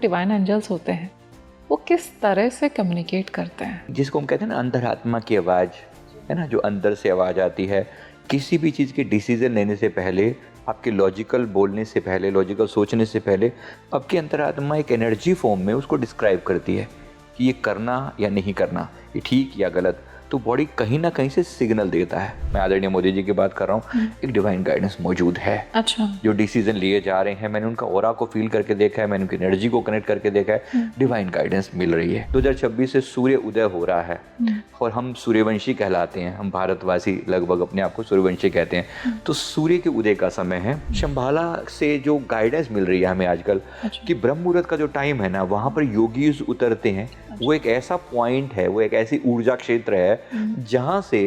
Divine angels होते हैं वो किस तरह से कम्युनिकेट करते हैं? जिसको हम कहते हैं ना अंतरात्मा की आवाज़, है ना, जो अंदर से आवाज़ आती है किसी भी चीज़ के डिसीजन लेने से पहले, आपके लॉजिकल बोलने से पहले, लॉजिकल सोचने से पहले आपकी अंतरात्मा एक एनर्जी फॉर्म में उसको डिस्क्राइब करती है कि ये करना या नहीं करना, ये ठीक या गलत। तो बॉडी कहीं ना कहीं से सिग्नल देता है। मैं आदरणीय मोदी जी की बात कर रहा हूँ, एक डिवाइन गाइडेंस मौजूद है। अच्छा। जो डिसीजन लिए जा रहे हैं, मैंने उनका ऑरा को फील करके देखा है, मैंने उनकी एनर्जी को कनेक्ट करके देखा है, डिवाइन गाइडेंस मिल रही है। 2026 से सूर्य उदय हो रहा है और हम सूर्यवंशी कहलाते हैं, हम भारतवासी लगभग अपने आप को सूर्यवंशी कहते हैं। तो सूर्य के उदय का समय है। शंभाला से जो गाइडेंस मिल रही है हमें आजकल कि ब्रह्म मुहूर्त का जो टाइम है ना, वहाँ पर योगीज उतरते हैं। वो एक ऐसा पॉइंट है, वो एक ऐसी ऊर्जा क्षेत्र है जहाँ से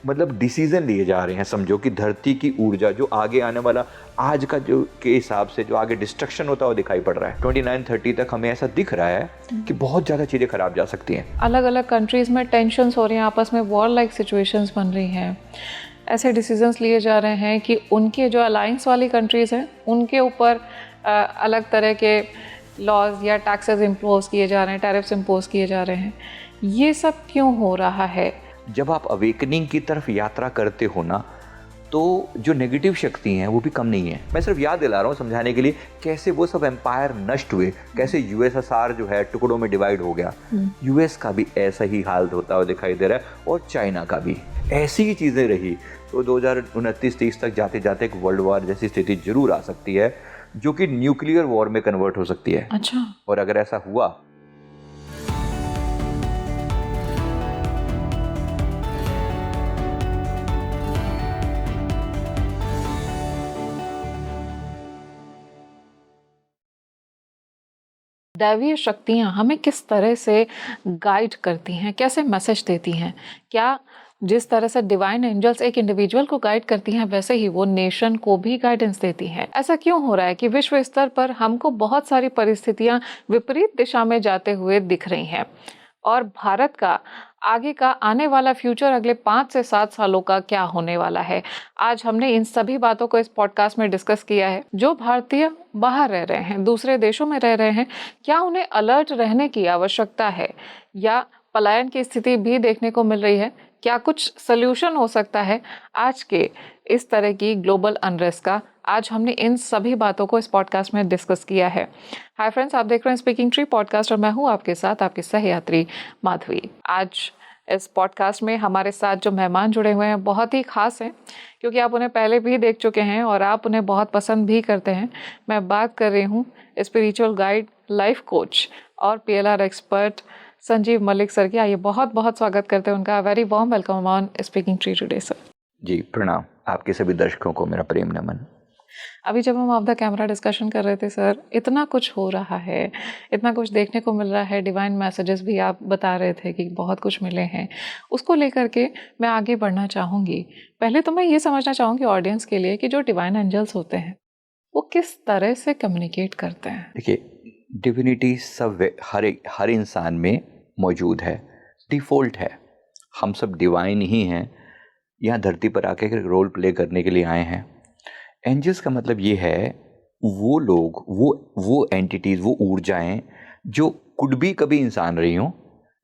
मतलब डिसीजन लिए जा रहे हैं। समझो कि धरती की ऊर्जा जो आगे आने वाला आज का जो के हिसाब से जो आगे डिस्ट्रक्शन होता है वो दिखाई पड़ रहा है। 29-30 तक हमें ऐसा दिख रहा है कि बहुत ज़्यादा चीज़ें खराब जा सकती हैं। अलग अलग कंट्रीज़ में टेंशन्स हो रही हैं, आपस में वॉर लाइक सिचुएशंस बन रही हैं। ऐसे डिसीजंस लिए जा रहे हैं कि उनके जो अलायंस वाली कंट्रीज़ हैं उनके ऊपर अलग तरह के लॉज या टैक्सेस इम्पोज किए जा रहे हैं, टैरिफ्स इम्पोज किए जा रहे हैं। ये सब क्यों हो रहा है? जब आप अवेकनिंग की तरफ यात्रा करते हो ना, तो जो नेगेटिव शक्ति हैं वो भी कम नहीं है। मैं सिर्फ याद दिला रहा हूँ समझाने के लिए कैसे वो सब एम्पायर नष्ट हुए, कैसे यूएसएसआर जो है टुकड़ों में डिवाइड हो गया। यूएस का भी ऐसा ही हाल होता हुआ दिखाई दे रहा है और चाइना का भी ऐसी ही चीज़ें रही। तो 2029-30 तक जाते जाते एक वर्ल्ड वॉर जैसी स्थिति जरूर आ सकती है, जो कि न्यूक्लियर वॉर में कन्वर्ट हो सकती है। अच्छा। और अगर ऐसा हुआ दैवीय शक्तियाँ हमें किस तरह से गाइड करती हैं, कैसे मैसेज देती हैं? क्या जिस तरह से डिवाइन एंजल्स एक इंडिविजुअल को गाइड करती हैं वैसे ही वो नेशन को भी गाइडेंस देती हैं? ऐसा क्यों हो रहा है कि विश्व स्तर पर हमको बहुत सारी परिस्थितियाँ विपरीत दिशा में जाते हुए दिख रही हैं और भारत का आगे का आने वाला फ्यूचर अगले 5 से 7 सालों का क्या होने वाला है? आज हमने इन सभी बातों को इस पॉडकास्ट में डिस्कस किया है। जो भारतीय बाहर रह रहे हैं, दूसरे देशों में रह रहे हैं, क्या उन्हें अलर्ट रहने की आवश्यकता है या पलायन की स्थिति भी देखने को मिल रही है? क्या कुछ सल्यूशन हो सकता है आज के इस तरह की ग्लोबल अनरेस्ट का? आज हमने इन सभी बातों को इस पॉडकास्ट में डिस्कस किया है। हाय फ्रेंड्स, आप देख रहे हैं स्पीकिंग ट्री पॉडकास्ट और मैं हूं आपके साथ आपकी सहयात्री माधवी। आज इस पॉडकास्ट में हमारे साथ जो मेहमान जुड़े हुए हैं बहुत ही खास हैं, क्योंकि आप उन्हें पहले भी देख चुके हैं और आप उन्हें बहुत पसंद भी करते हैं। मैं बात कर रही हूँ स्पिरिचुअल गाइड, लाइफ कोच और PLR expert Sanjeev Malik sir की। आइए बहुत बहुत स्वागत करते हैं उनका। Very warm welcome on Speaking Tree today sir. जी प्रणाम। आपके सभी दर्शकों को मेरा प्रेम नमन। अभी जब हम ऑफ द कैमरा डिस्कशन कर रहे थे सर, इतना कुछ हो रहा है, इतना कुछ देखने को मिल रहा है। डिवाइन मैसेजेस भी आप बता रहे थे कि बहुत कुछ मिले हैं। उसको लेकर के मैं आगे बढ़ना चाहूँगी। पहले तो मैं ये समझना चाहूँगी ऑडियंस के लिए कि जो डिवाइन एंजल्स होते हैं वो किस तरह से कम्युनिकेट करते हैं? देखिए, डिविनिटी सब हर इंसान में मौजूद है, डिफ़ॉल्ट है। हम सब डिवाइन ही हैं, यहाँ धरती पर आके एक रोल प्ले करने के लिए आए हैं। एंजल्स का मतलब ये है वो लोग, वो एंटिटीज़, वो ऊर्जाएं जो कुड भी कभी इंसान रही हों,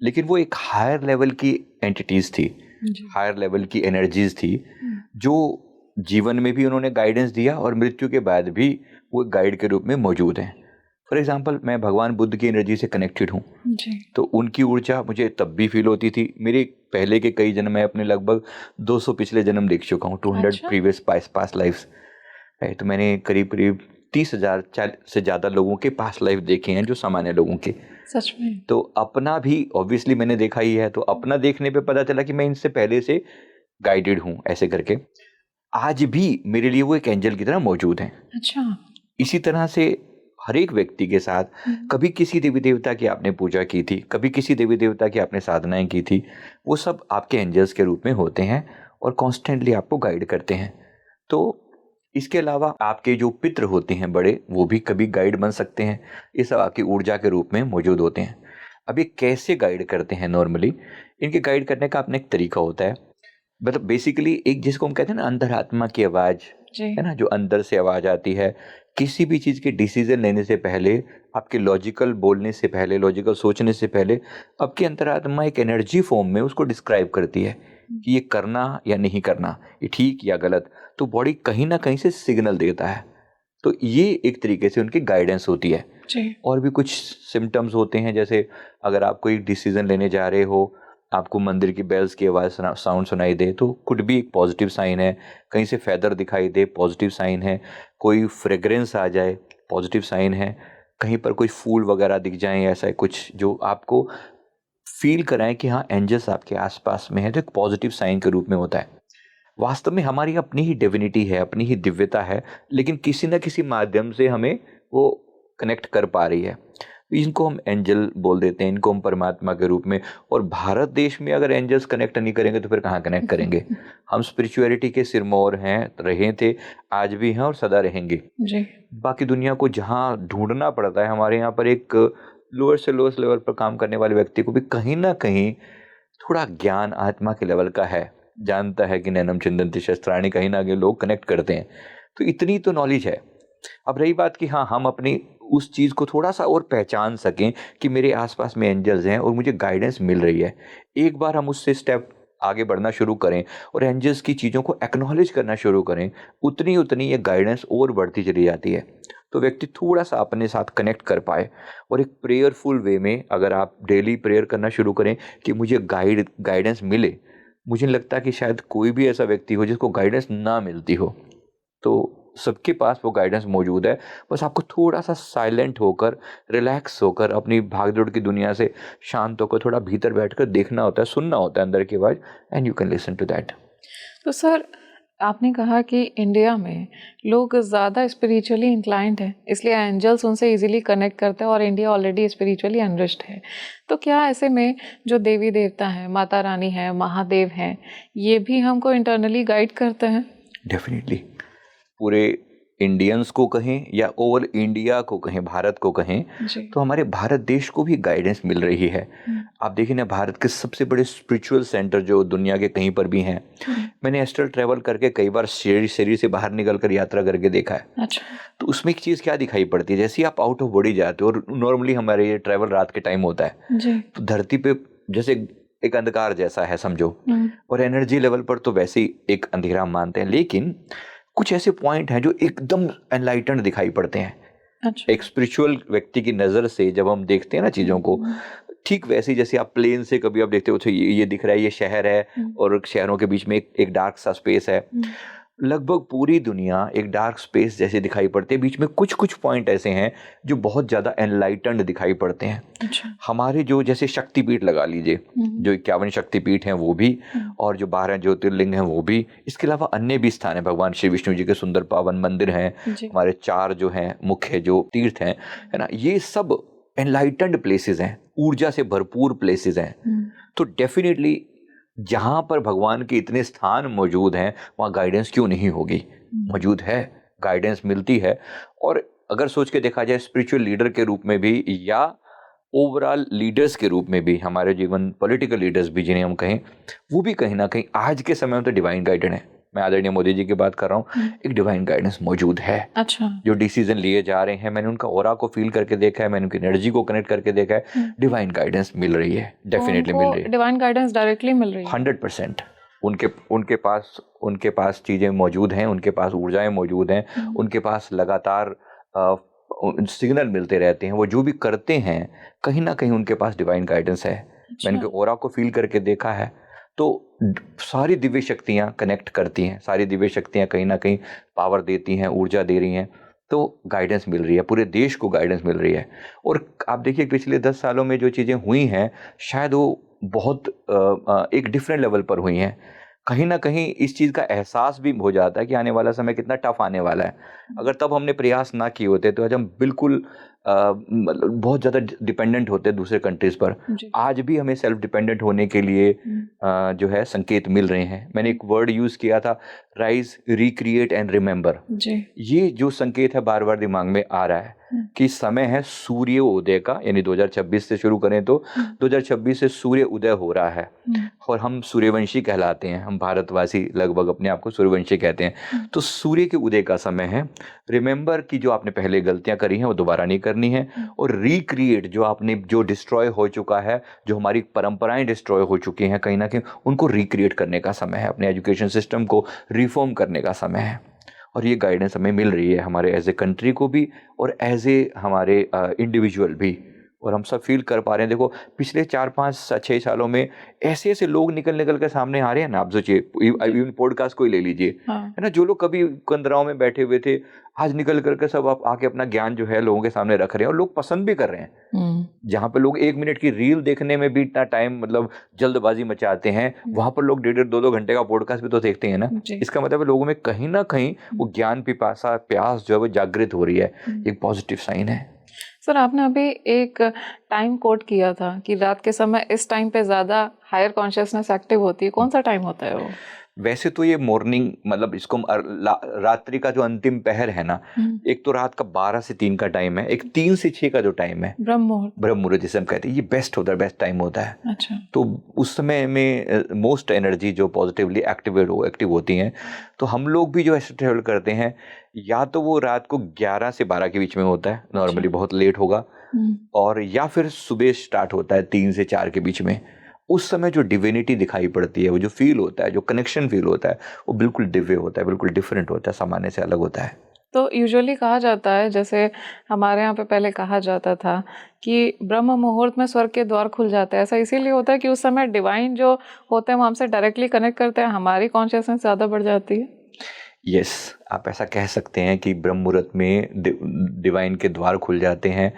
लेकिन वो एक हायर लेवल की एंटिटीज़ थी, हायर लेवल की एनर्जीज थी, जो जीवन में भी उन्होंने गाइडेंस दिया और मृत्यु के बाद भी वो गाइड के रूप में मौजूद हैं। फॉर एग्जाम्पल, मैं भगवान बुद्ध की एनर्जी से कनेक्टेड हूँ, तो उनकी ऊर्जा मुझे तब भी फील होती थी। मेरे पहले के कई जन्म, मैं अपने लगभग 200 पिछले जन्म देख चुका हूँ, 200 प्रीवियस पास्ट लाइफ्स। तो मैंने करीब 30,000 से ज़्यादा लोगों के पास्ट लाइफ देखे हैं, जो सामान्य लोगों के। सच में? तो अपना भी ऑब्वियसली मैंने देखा ही है, तो अपना देखने पे पता चला कि मैं इनसे पहले से गाइडेड हूँ। ऐसे करके आज भी मेरे लिए वो एक एंजल की तरह मौजूद हैं। अच्छा। इसी तरह से हर एक व्यक्ति के साथ कभी किसी देवी देवता की आपने पूजा की थी, कभी किसी देवी देवता की आपने साधनाएं की थी, वो सब आपके एंजल्स के रूप में होते हैं और कॉन्स्टेंटली आपको गाइड करते हैं। तो इसके अलावा आपके जो पितृ होते हैं बड़े, वो भी कभी गाइड बन सकते हैं। ये सब आपकी ऊर्जा के रूप में मौजूद होते हैं। अब ये कैसे गाइड करते हैं? नॉर्मली इनके गाइड करने का अपना एक तरीका होता है। मतलब बेसिकली एक जिसको हम कहते हैं ना अंतरात्मा की आवाज़, है ना, जो अंदर से आवाज़ आती है किसी भी चीज़ के डिसीजन लेने से पहले, आपके लॉजिकल बोलने से पहले, लॉजिकल सोचने से पहले, आपकी अंतरात्मा एक एनर्जी फॉर्म में उसको डिस्क्राइब करती है कि ये करना या नहीं करना, ये ठीक या गलत। तो बॉडी कहीं ना कहीं से सिग्नल देता है। तो ये एक तरीके से उनकी गाइडेंस होती है। जी। और भी कुछ सिम्टम्स होते हैं, जैसे अगर आप कोई डिसीजन लेने जा रहे हो, आपको मंदिर की बेल्स की आवाज़ साउंड सुनाई दे तो कुड भी एक पॉजिटिव साइन है। कहीं से फेदर दिखाई दे, पॉजिटिव साइन है। कोई फ्रेग्रेंस आ जाए, पॉजिटिव साइन है। कहीं पर कोई फूल वगैरह दिख जाए, ऐसा कुछ जो आपको फील कराएं कि हाँ एंजल्स आपके आसपास में है, तो एक पॉजिटिव साइन के रूप में होता है। वास्तव में हमारी अपनी ही डिविनिटी है, अपनी ही दिव्यता है, लेकिन किसी न किसी माध्यम से हमें वो कनेक्ट कर पा रही है। इनको हम एंजल बोल देते हैं, इनको हम परमात्मा के रूप में। और भारत देश में अगर एंजल्स कनेक्ट नहीं करेंगे तो फिर कहाँ कनेक्ट करेंगे। हम स्पिरिचुअलिटी के सिरमौर हैं, रहे थे, आज भी हैं और सदा रहेंगे जी। बाकी दुनिया को जहाँ ढूंढना पड़ता है, हमारे यहाँ पर एक लोअर से लोएस्ट लेवल पर काम करने वाले व्यक्ति को भी कहीं ना कहीं थोड़ा ज्ञान आत्मा के लेवल का है, जानता है कि नैनम चिंतन्ति शस्त्राणि, कहीं ना कहीं लोग कनेक्ट करते हैं। तो इतनी तो नॉलेज है। अब रही बात कि हाँ हम अपनी उस चीज़ को थोड़ा सा और पहचान सकें कि मेरे आसपास में एंजल्स हैं और मुझे गाइडेंस मिल रही है। एक बार हम उससे स्टेप आगे बढ़ना शुरू करें और एंजल्स की चीज़ों को एक्नॉलेज करना शुरू करें, उतनी उतनी ये गाइडेंस और बढ़ती चली जाती है। तो व्यक्ति थोड़ा सा अपने साथ कनेक्ट कर पाए और एक प्रेयरफुल वे में अगर आप डेली प्रेयर करना शुरू करें कि मुझे गाइडेंस मिले। मुझे नहीं लगता कि शायद कोई भी ऐसा व्यक्ति हो जिसको गाइडेंस ना मिलती हो। तो सबके पास वो गाइडेंस मौजूद है। बस आपको थोड़ा सा साइलेंट होकर, रिलैक्स होकर, अपनी भागदौड़ की दुनिया से शांत होकर थोड़ा भीतर बैठकर देखना होता है, सुनना होता है अंदर की आवाज़, and you can listen to that. तो सर, आपने कहा कि इंडिया में लोग ज़्यादा स्पिरिचुअली इंक्लाइंड हैं, इसलिए एंजल्स उनसे इजीली कनेक्ट करते हैं और इंडिया ऑलरेडी स्पिरिचुअली अनरिच्ड है। तो क्या ऐसे में जो देवी देवता हैं, माता रानी हैं, महादेव हैं, ये भी हमको इंटरनली गाइड करते हैं? डेफिनेटली। पूरे इंडियंस को कहें या ओवर इंडिया को कहें, भारत को कहें, तो हमारे भारत देश को भी गाइडेंस मिल रही है। आप देखिए ना, भारत के सबसे बड़े स्पिरिचुअल सेंटर जो दुनिया के कहीं पर भी हैं, मैंने एस्ट्रल ट्रैवल करके कई बार शरीर से बाहर निकल कर यात्रा करके देखा है। अच्छा। तो उसमें एक चीज़ क्या दिखाई पड़ती है, जैसे आप आउट ऑफ बॉडी जाते हो, और नॉर्मली हमारे ये ट्रैवल रात के टाइम होता है जी। तो धरती पे जैसे एक अंधकार जैसा है समझो, और एनर्जी लेवल पर तो वैसे ही एक अंधेरा मानते हैं, लेकिन कुछ ऐसे पॉइंट हैं जो एकदम एनलाइटेंड दिखाई पड़ते हैं। अच्छा। एक स्पिरिचुअल व्यक्ति की नज़र से जब हम देखते हैं ना चीज़ों को, ठीक वैसे ही जैसे आप प्लेन से कभी आप देखते हो तो ये दिख रहा है, ये शहर है और शहरों के बीच में एक डार्क सा स्पेस है। लगभग पूरी दुनिया एक डार्क स्पेस जैसे दिखाई पड़ती है। बीच में कुछ कुछ पॉइंट ऐसे हैं जो बहुत ज़्यादा एनलाइटेंड दिखाई पड़ते हैं। अच्छा। हमारे जो जैसे शक्तिपीठ लगा लीजिए, जो 51 शक्तिपीठ हैं वो भी, और जो 12 ज्योतिर्लिंग हैं वो भी, इसके अलावा अन्य भी स्थान हैं। भगवान श्री विष्णु जी के सुंदर पावन मंदिर हैं, हमारे 4 जो हैं मुख्य जो तीर्थ हैं, है ना, ये सब एनलाइटेंड प्लेसेस हैं, ऊर्जा से भरपूर प्लेसेस हैं। तो डेफिनेटली जहाँ पर भगवान के इतने स्थान मौजूद हैं वहाँ गाइडेंस क्यों नहीं होगी? मौजूद है, गाइडेंस मिलती है। और अगर सोच के देखा जाए स्पिरिचुअल लीडर के रूप में भी या ओवरऑल लीडर्स के रूप में भी, हमारे जीवन पॉलिटिकल लीडर्स भी जिन्हें हम कहें, वो भी कहीं ना कहीं आज के समय में तो डिवाइन गाइडेड है। मैं आदरणीय मोदी जी की बात कर रहा हूँ, एक डिवाइन गाइडेंस मौजूद है। अच्छा। जो डिसीजन लिए जा रहे हैं, मैंने उनका ऑरा को फील करके देखा है, मैंने उनकी एनर्जी को कनेक्ट करके देखा है। डिवाइन गाइडेंस मिल रही है, डेफिनेटली मिल रही है। डिवाइन गाइडेंस डायरेक्टली मिल रही है 100%। उनके पास चीज़ें मौजूद हैं, उनके पास ऊर्जाएं मौजूद हैं, उनके पास लगातार सिग्नल मिलते रहते हैं। वो जो भी करते हैं कहीं ना कहीं उनके पास डिवाइन गाइडेंस है। मैंने उनके ऑरा को फील करके देखा है। तो सारी दिव्य शक्तियाँ कनेक्ट करती हैं, सारी दिव्य शक्तियाँ कहीं ना कहीं पावर देती हैं, ऊर्जा दे रही हैं। तो गाइडेंस मिल रही है, पूरे देश को गाइडेंस मिल रही है। और आप देखिए पिछले 10 सालों में जो चीज़ें हुई हैं, शायद वो बहुत एक डिफरेंट लेवल पर हुई हैं। कहीं ना कहीं इस चीज़ का एहसास भी हो जाता है कि आने वाला समय कितना टफ आने वाला है। अगर तब हमने प्रयास ना किए होते तो आज हम बिल्कुल मतलब बहुत ज़्यादा डिपेंडेंट होते दूसरे कंट्रीज़ पर। आज भी हमें सेल्फ डिपेंडेंट होने के लिए जो है संकेत मिल रहे हैं। मैंने एक वर्ड यूज़ किया था, राइज, रिक्रिएट एंड रिमेंबर। ये जो संकेत है बार बार दिमाग में आ रहा है कि समय है सूर्य उदय का, यानी 2026 से शुरू करें तो 2026 से सूर्य उदय हो रहा है और हम सूर्यवंशी कहलाते हैं, हम भारतवासी लगभग अपने आप को सूर्यवंशी कहते हैं। तो सूर्य के उदय का समय है। रिमेंबर कि जो आपने पहले गलतियां करी हैं वो दोबारा नहीं करनी है, और रिक्रिएट जो डिस्ट्रॉय हो चुका है, जो हमारी परंपराएं डिस्ट्रॉय हो चुकी हैं कहीं ना कहीं, उनको रिक्रिएट करने का समय है। अपने एजुकेशन सिस्टम को रिफॉर्म करने का समय है, और ये गाइडेंस हमें मिल रही है हमारे एज ए कंट्री को भी और एज ए हमारे इंडिविजुअल भी, और हम सब फील कर पा रहे हैं। देखो पिछले 4-5-6 सालों में ऐसे ऐसे लोग निकल के सामने आ रहे हैं ना, आप सोचिए, इवन पॉडकास्ट को ही ले लीजिए, है ना, जो लोग कभी कंदराओं में बैठे हुए थे, आज निकल करके सब आप आके अपना ज्ञान जो है लोगों के सामने रख रहे हैं, और लोग पसंद भी कर रहे हैं। जहाँ पे लोग 1 मिनट की रील देखने में भी इतना टाइम मतलब जल्दबाजी मचाते हैं, वहां पर लोग 1.5-2 घंटे का पॉडकास्ट भी तो देखते हैं ना। इसका मतलब है लोगों में कहीं ना कहीं वो ज्ञान पिपासा प्यास जो है वो जागृत हो रही है, एक पॉजिटिव साइन है। सर, आपने अभी एक टाइम कोट किया था कि रात के समय इस टाइम पे ज़्यादा हायर कॉन्शियसनेस एक्टिव होती है, कौन सा टाइम होता है वो? वैसे तो ये मॉर्निंग, मतलब इसको रात्रि का जो अंतिम पहर है ना, एक तो रात का 12 से 3 का टाइम है, एक 3 से 6 का जो टाइम है, ब्रह्म मुहूर्त जिसे हम कहते हैं, ये बेस्ट होता है, बेस्ट टाइम होता है। अच्छा। तो उस समय में मोस्ट एनर्जी जो पॉजिटिवली एक्टिव होती हैं। तो हम लोग भी जो ऐसे ट्रेवल करते हैं, या तो वो रात को 11 से 12 के बीच में होता है, नॉर्मली बहुत लेट होगा, और या फिर सुबह स्टार्ट होता है 3 से 4 के बीच में। उस समय जो डिविनिटी दिखाई पड़ती है, वो जो फील होता है, जो कनेक्शन फील होता है, वो बिल्कुल दिव्य होता है, बिल्कुल डिफरेंट होता है, सामान्य से अलग होता है। तो यूजुअली कहा जाता है, जैसे हमारे यहाँ पे पहले कहा जाता था कि ब्रह्म मुहूर्त में स्वर्ग के द्वार खुल जाते हैं। ऐसा इसीलिए होता है कि उस समय डिवाइन जो होते हैं वो हमसे डायरेक्टली कनेक्ट करते हैं, हमारी कॉन्शियसनेस ज़्यादा बढ़ जाती है। यस, आप ऐसा कह सकते हैं कि ब्रह्म मुहूर्त में डिवाइन के द्वार खुल जाते हैं।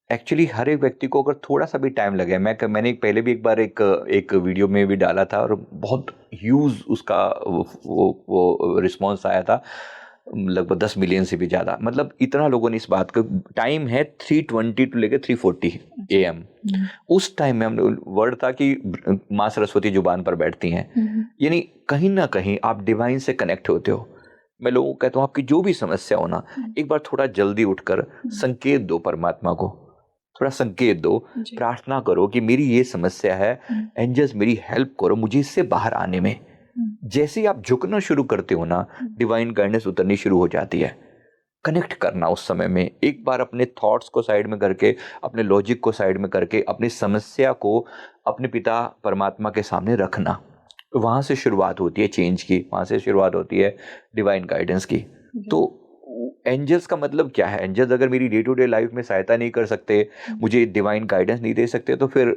एक्चुअली हर एक व्यक्ति को अगर थोड़ा सा भी टाइम लगे, मैंने पहले भी एक बार एक वीडियो में भी डाला था, और बहुत ह्यूज उसका वो रिस्पॉन्स आया था, लगभग 10 मिलियन से भी ज़्यादा। मतलब इतना लोगों ने इस बात का, टाइम है 3:20 टू लेकर 3:40 AM। उस टाइम में हमने वर्ड था कि माँ सरस्वती जुबान पर बैठती हैं, यानी कहीं ना कहीं आप डिवाइन से कनेक्ट होते हो। मैं लोगों को कहता हूँ, आपकी जो भी समस्या हो ना, एक बार थोड़ा जल्दी उठकर संकेत दो परमात्मा को, थोड़ा संकेत दो, प्रार्थना करो कि मेरी ये समस्या है, एंजल्स मेरी हेल्प करो मुझे इससे बाहर आने में। जैसे ही आप झुकना शुरू करते हो ना, डिवाइन गाइडेंस उतरनी शुरू हो जाती है। कनेक्ट करना उस समय में, एक बार अपने थॉट्स को साइड में करके, अपने लॉजिक को साइड में करके, अपनी समस्या को अपने पिता परमात्मा के सामने रखना, वहाँ से शुरुआत होती है चेंज की, वहाँ से शुरुआत होती है डिवाइन गाइडेंस की। तो एंजल्स का मतलब क्या है? एंजल्स अगर मेरी डे टू डे लाइफ में सहायता नहीं कर सकते, मुझे डिवाइन गाइडेंस नहीं दे सकते, तो फिर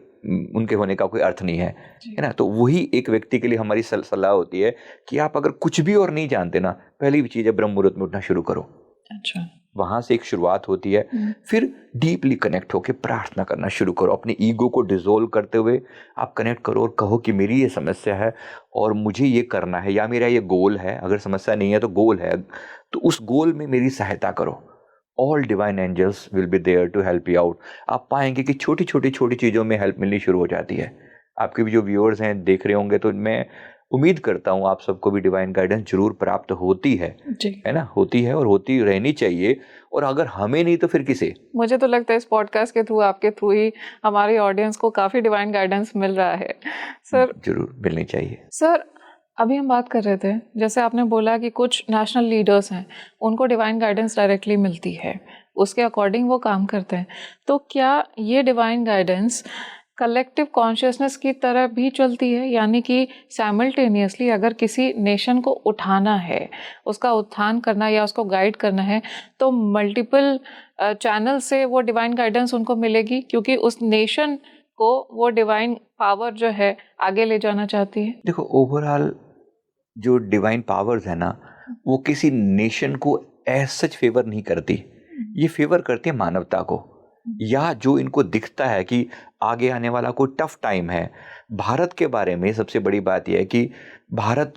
उनके होने का कोई अर्थ नहीं है ना। तो वही एक व्यक्ति के लिए हमारी सलाह होती है कि आप अगर कुछ भी और नहीं जानते ना, पहली चीज़ है ब्रह्म मुहूर्त में उठना शुरू करो। अच्छा, वहाँ से एक शुरुआत होती है। फिर डीपली कनेक्ट होकर प्रार्थना करना शुरू करो, अपने ईगो को डिसोल्व करते हुए आप कनेक्ट करो और कहो कि मेरी ये समस्या है और मुझे ये करना है, या मेरा ये गोल है। अगर समस्या नहीं है तो गोल है, तो उस गोल में मेरी सहायता करो। All divine angels will be there to help you out. आप पाएंगे कि छोटी छोटी चीज़ों में हेल्प मिलनी शुरू हो जाती है। आपके भी जो व्यूअर्स हैं देख रहे होंगे, तो मैं उम्मीद करता हूँ आप सबको भी डिवाइन गाइडेंस जरूर प्राप्त होती है ना, होती है और होती रहनी चाहिए। और अगर हमें नहीं तो फिर किसे? मुझे तो लगता है इस पॉडकास्ट के थ्रू, आपके थ्रू ही हमारी ऑडियंस को काफ़ी डिवाइन गाइडेंस मिल रहा है। सर, जरूर मिलनी चाहिए। सर, अभी हम बात कर रहे थे, जैसे आपने बोला कि कुछ नेशनल लीडर्स हैं, उनको डिवाइन गाइडेंस डायरेक्टली मिलती है, उसके अकॉर्डिंग वो काम करते हैं। तो क्या ये डिवाइन गाइडेंस कलेक्टिव कॉन्शियसनेस की तरह भी चलती है? यानी कि साइमल्टेनियसली अगर किसी नेशन को उठाना है, उसका उत्थान करना या उसको गाइड करना है, तो मल्टीपल चैनल से वो डिवाइन गाइडेंस उनको मिलेगी, क्योंकि उस नेशन को वो डिवाइन पावर जो है आगे ले जाना चाहती है। देखो, ओवरऑल जो डिवाइन पावर्स है ना, वो किसी नेशन को एज सच फेवर नहीं करती, ये फेवर करती है मानवता को, या जो इनको दिखता है कि आगे आने वाला कोई टफ टाइम है। भारत के बारे में सबसे बड़ी बात यह है कि भारत,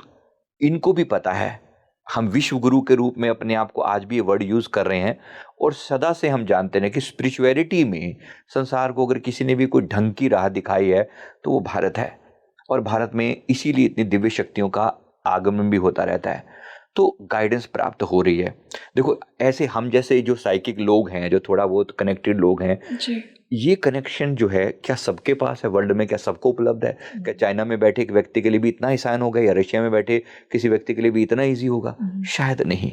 इनको भी पता है, हम विश्व गुरु के रूप में अपने आप को आज भी ये वर्ड यूज कर रहे हैं, और सदा से हम जानते हैं कि स्पिरिचुअलिटी में संसार को अगर किसी ने भी कोई ढंग की राह दिखाई है तो वो भारत है। और भारत में इसीलिए इतनी दिव्य शक्तियों का आगमन भी होता रहता है। तो गाइडेंस प्राप्त हो रही है। देखो ऐसे हम जैसे जो साइकिक लोग हैं, जो थोड़ा बहुत कनेक्टेड लोग हैं, जी। ये कनेक्शन जो है क्या सबके पास है वर्ल्ड में? क्या सबको उपलब्ध है? क्या चाइना में बैठे एक व्यक्ति के लिए भी इतना आसान होगा, या रशिया में बैठे किसी व्यक्ति के लिए भी इतना ईजी होगा? शायद नहीं।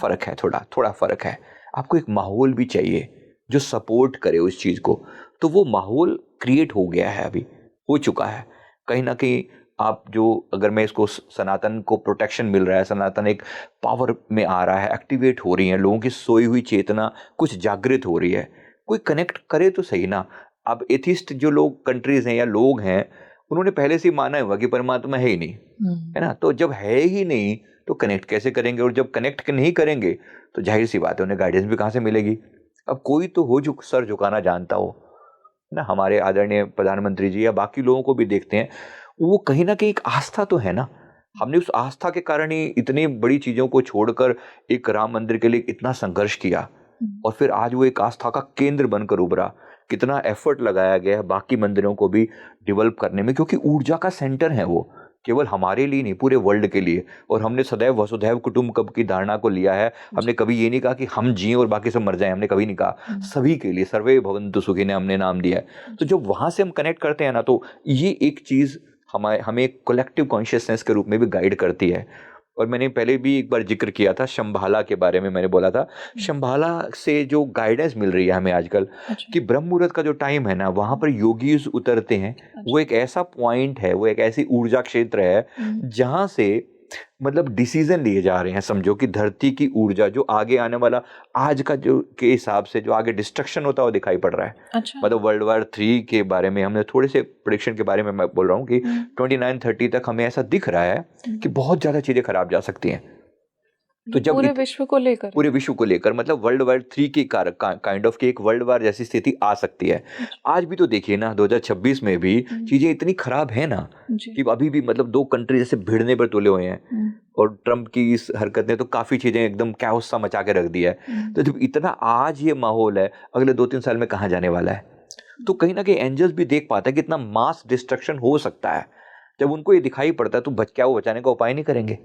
फर्क है, थोड़ा थोड़ा फर्क है। आपको एक माहौल भी चाहिए जो सपोर्ट करे उस चीज को। तो वो माहौल क्रिएट हो गया है, अभी हो चुका है कहीं ना कहीं। आप जो, अगर मैं इसको, सनातन को प्रोटेक्शन मिल रहा है, सनातन एक पावर में आ रहा है, एक्टिवेट हो रही है, लोगों की सोई हुई चेतना कुछ जागृत हो रही है। कोई कनेक्ट करे तो सही ना। अब एथिस्ट जो लोग कंट्रीज हैं या लोग हैं, उन्होंने पहले से ही माना हुआ कि परमात्मा है ही नहीं, है ना। तो जब है ही नहीं तो कनेक्ट कैसे करेंगे? और जब कनेक्ट नहीं करेंगे तो जाहिर सी बात है उन्हें गाइडेंस भी कहाँ से मिलेगी? अब कोई तो हो जो सर झुकाना जानता हो, है ना। हमारे आदरणीय प्रधानमंत्री जी या बाकी लोगों को भी देखते हैं, वो कहीं ना कहीं एक आस्था तो है ना। हमने उस आस्था के कारण ही इतनी बड़ी चीजों को छोड़कर एक राम मंदिर के लिए इतना संघर्ष किया, और फिर आज वो एक आस्था का केंद्र बनकर उभरा। कितना एफर्ट लगाया गया है बाकी मंदिरों को भी डेवलप करने में, क्योंकि ऊर्जा का सेंटर है वो, केवल हमारे लिए नहीं, पूरे वर्ल्ड के लिए। और हमने सदैव वसुधैव कुटुंबकम की धारणा को लिया है। हमने कभी ये नहीं कहा कि हम जिए और बाकी सब मर जाएं, हमने कभी नहीं कहा। सभी के लिए सर्वे भवन्तु सुखिनः हमने नाम दिया है। तो जब वहां से हम कनेक्ट करते हैं ना, तो ये एक चीज हमें कलेक्टिव कॉन्शियसनेस के रूप में भी गाइड करती है। और मैंने पहले भी एक बार जिक्र किया था शंभाला के बारे में, मैंने बोला था शंभाला से जो गाइडेंस मिल रही है हमें आजकल, कि ब्रह्म मुहूर्त का जो टाइम है ना, वहां पर योगीज उतरते हैं। वो एक ऐसा पॉइंट है, वो एक ऐसी ऊर्जा क्षेत्र है जहां से मतलब डिसीजन लिए जा रहे हैं। समझो कि धरती की ऊर्जा जो आगे आने वाला, आज का जो के हिसाब से जो आगे डिस्ट्रक्शन होता है वो दिखाई पड़ रहा है। अच्छा। मतलब वर्ल्ड वॉर 3 के बारे में हमने थोड़े से प्रेडिक्शन के बारे में मैं बोल रहा हूँ कि 29-30 तक हमें ऐसा दिख रहा है कि बहुत ज्यादा चीजें खराब जा सकती हैं। तो जब पूरे विश्व को लेकर, पूरे विश्व को लेकर, मतलब वर्ल्ड वॉर 3 की काइंड ऑफ की एक वर्ल्ड वॉर जैसी स्थिति आ सकती है। आज भी तो देखिए ना, 2026 में भी चीजें इतनी खराब है ना कि अभी भी मतलब 2 कंट्री जैसे भिड़ने पर तुले हुए हैं। और ट्रम्प की इस हरकत ने तो काफी चीजें एकदम कैओस सा मचा के रख दिया है। तो जब इतना आज ये माहौल है, अगले 2-3 साल में कहाँ जाने वाला है? तो कहीं ना कहीं एंजल्स भी देख पाता है कि इतना मास डिस्ट्रक्शन हो सकता है। जब उनको ये दिखाई पड़ता है तो क्या वो बचाने का उपाय नहीं करेंगे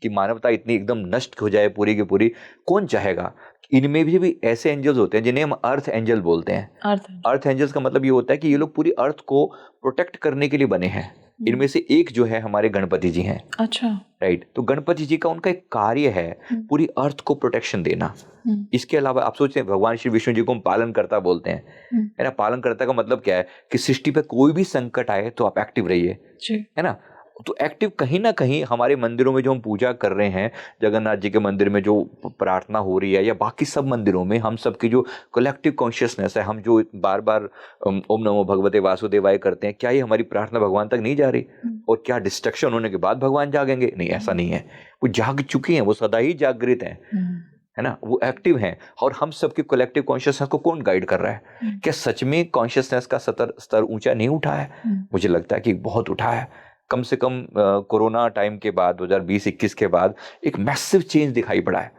कि मानवता इतनी एकदम नष्ट हो जाए पूरी की पूरी? कौन चाहेगा? इनमें भी ऐसे एंजल्स होते हैं जिन्हें हम अर्थ एंजल बोलते हैं। अर्थ एंजल्स का मतलब ये होता है कि ये लोग पूरी अर्थ को प्रोटेक्ट करने के लिए बने हैं। इनमें से एक जो है हमारे गणपति जी हैं। अच्छा। राइट। तो गणपति जी का उनका एक कार्य है पूरी अर्थ को प्रोटेक्शन देना। इसके अलावा आप सोचते हैं भगवान श्री विष्णु जी को हम पालन करता बोलते हैं, है ना। पालन करता का मतलब क्या है कि सृष्टि पे कोई भी संकट आए तो आप एक्टिव रहिए, है ना। तो एक्टिव कहीं ना कहीं हमारे मंदिरों में जो हम पूजा कर रहे हैं, जगन्नाथ जी के मंदिर में जो प्रार्थना हो रही है, या बाकी सब मंदिरों में हम सब की जो कलेक्टिव कॉन्शियसनेस है, हम जो बार बार ओम नमो भगवते वासुदेवाय करते हैं, क्या ये हमारी प्रार्थना भगवान तक नहीं जा रही? और क्या डिस्ट्रक्शन होने के बाद भगवान जागेंगे? नहीं, ऐसा नहीं है। वो जाग चुके हैं, वो सदा ही जागृत हैं, है ना। वो एक्टिव हैं। और हम सबके कलेक्टिव कॉन्शियसनेस को कौन गाइड कर रहा है? क्या सच में कॉन्शियसनेस का स्तर ऊंचा नहीं उठा है? मुझे लगता है कि बहुत उठा है। कम से कम कोरोना टाइम के बाद 2020-21 के बाद एक मैसिव चेंज दिखाई पड़ा है।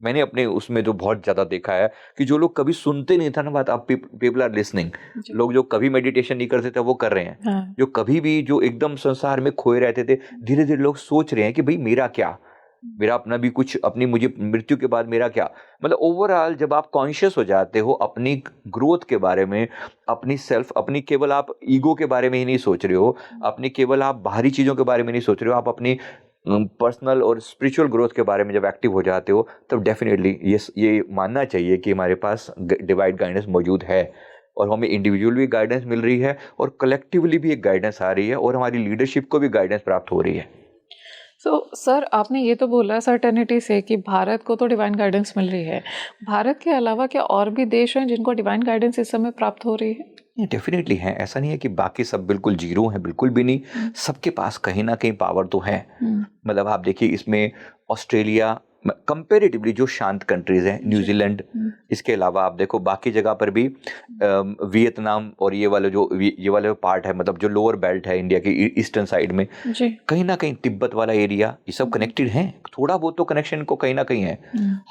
मैंने अपने उसमें जो बहुत ज्यादा देखा है कि जो लोग कभी सुनते नहीं था ना बात, अब पीपल आर लिसनिंग। लोग जो कभी मेडिटेशन नहीं करते थे वो कर रहे हैं। जो कभी भी जो एकदम संसार में खोए रहते थे, धीरे धीरे लोग सोच रहे हैं कि भाई मेरा क्या, मेरा अपना भी कुछ, अपनी मुझे मृत्यु के बाद मेरा क्या। मतलब ओवरऑल जब आप कॉन्शियस हो जाते हो अपनी ग्रोथ के बारे में, अपनी सेल्फ, अपनी केवल आप ईगो के बारे में ही नहीं सोच रहे हो, अपनी केवल आप बाहरी चीजों के बारे में नहीं सोच रहे हो, आप अपनी पर्सनल और स्पिरिचुअल ग्रोथ के बारे में जब एक्टिव हो जाते हो, तब डेफिनेटली ये मानना चाहिए कि हमारे पास डिवाइड गाइडेंस मौजूद है। और हमें इंडिविजुअल भी गाइडेंस मिल रही है और कलेक्टिवली भी एक गाइडेंस आ रही है, और हमारी लीडरशिप को भी गाइडेंस प्राप्त हो रही है। सर आपने ये तो बोला सर्टेनिटी से कि भारत को तो डिवाइन गाइडेंस मिल रही है। भारत के अलावा क्या और भी देश हैं जिनको डिवाइन गाइडेंस इस समय प्राप्त हो रही है? डेफिनेटली है। ऐसा नहीं है कि बाकी सब बिल्कुल जीरो है, बिल्कुल भी नहीं। सबके पास कहीं ना कहीं पावर तो है। मतलब आप देखिए, इसमें ऑस्ट्रेलिया कंपेरेटिवली जो शांत कंट्रीज हैं, न्यूजीलैंड, इसके अलावा आप देखो बाकी जगह पर भी वियतनाम और ये वाले पार्ट है, मतलब जो लोअर बेल्ट है इंडिया की ईस्टर्न साइड में, कहीं ना कहीं तिब्बत वाला एरिया, ये सब कनेक्टेड हैं। थोड़ा बहुत तो कनेक्शन को कहीं ना कहीं है।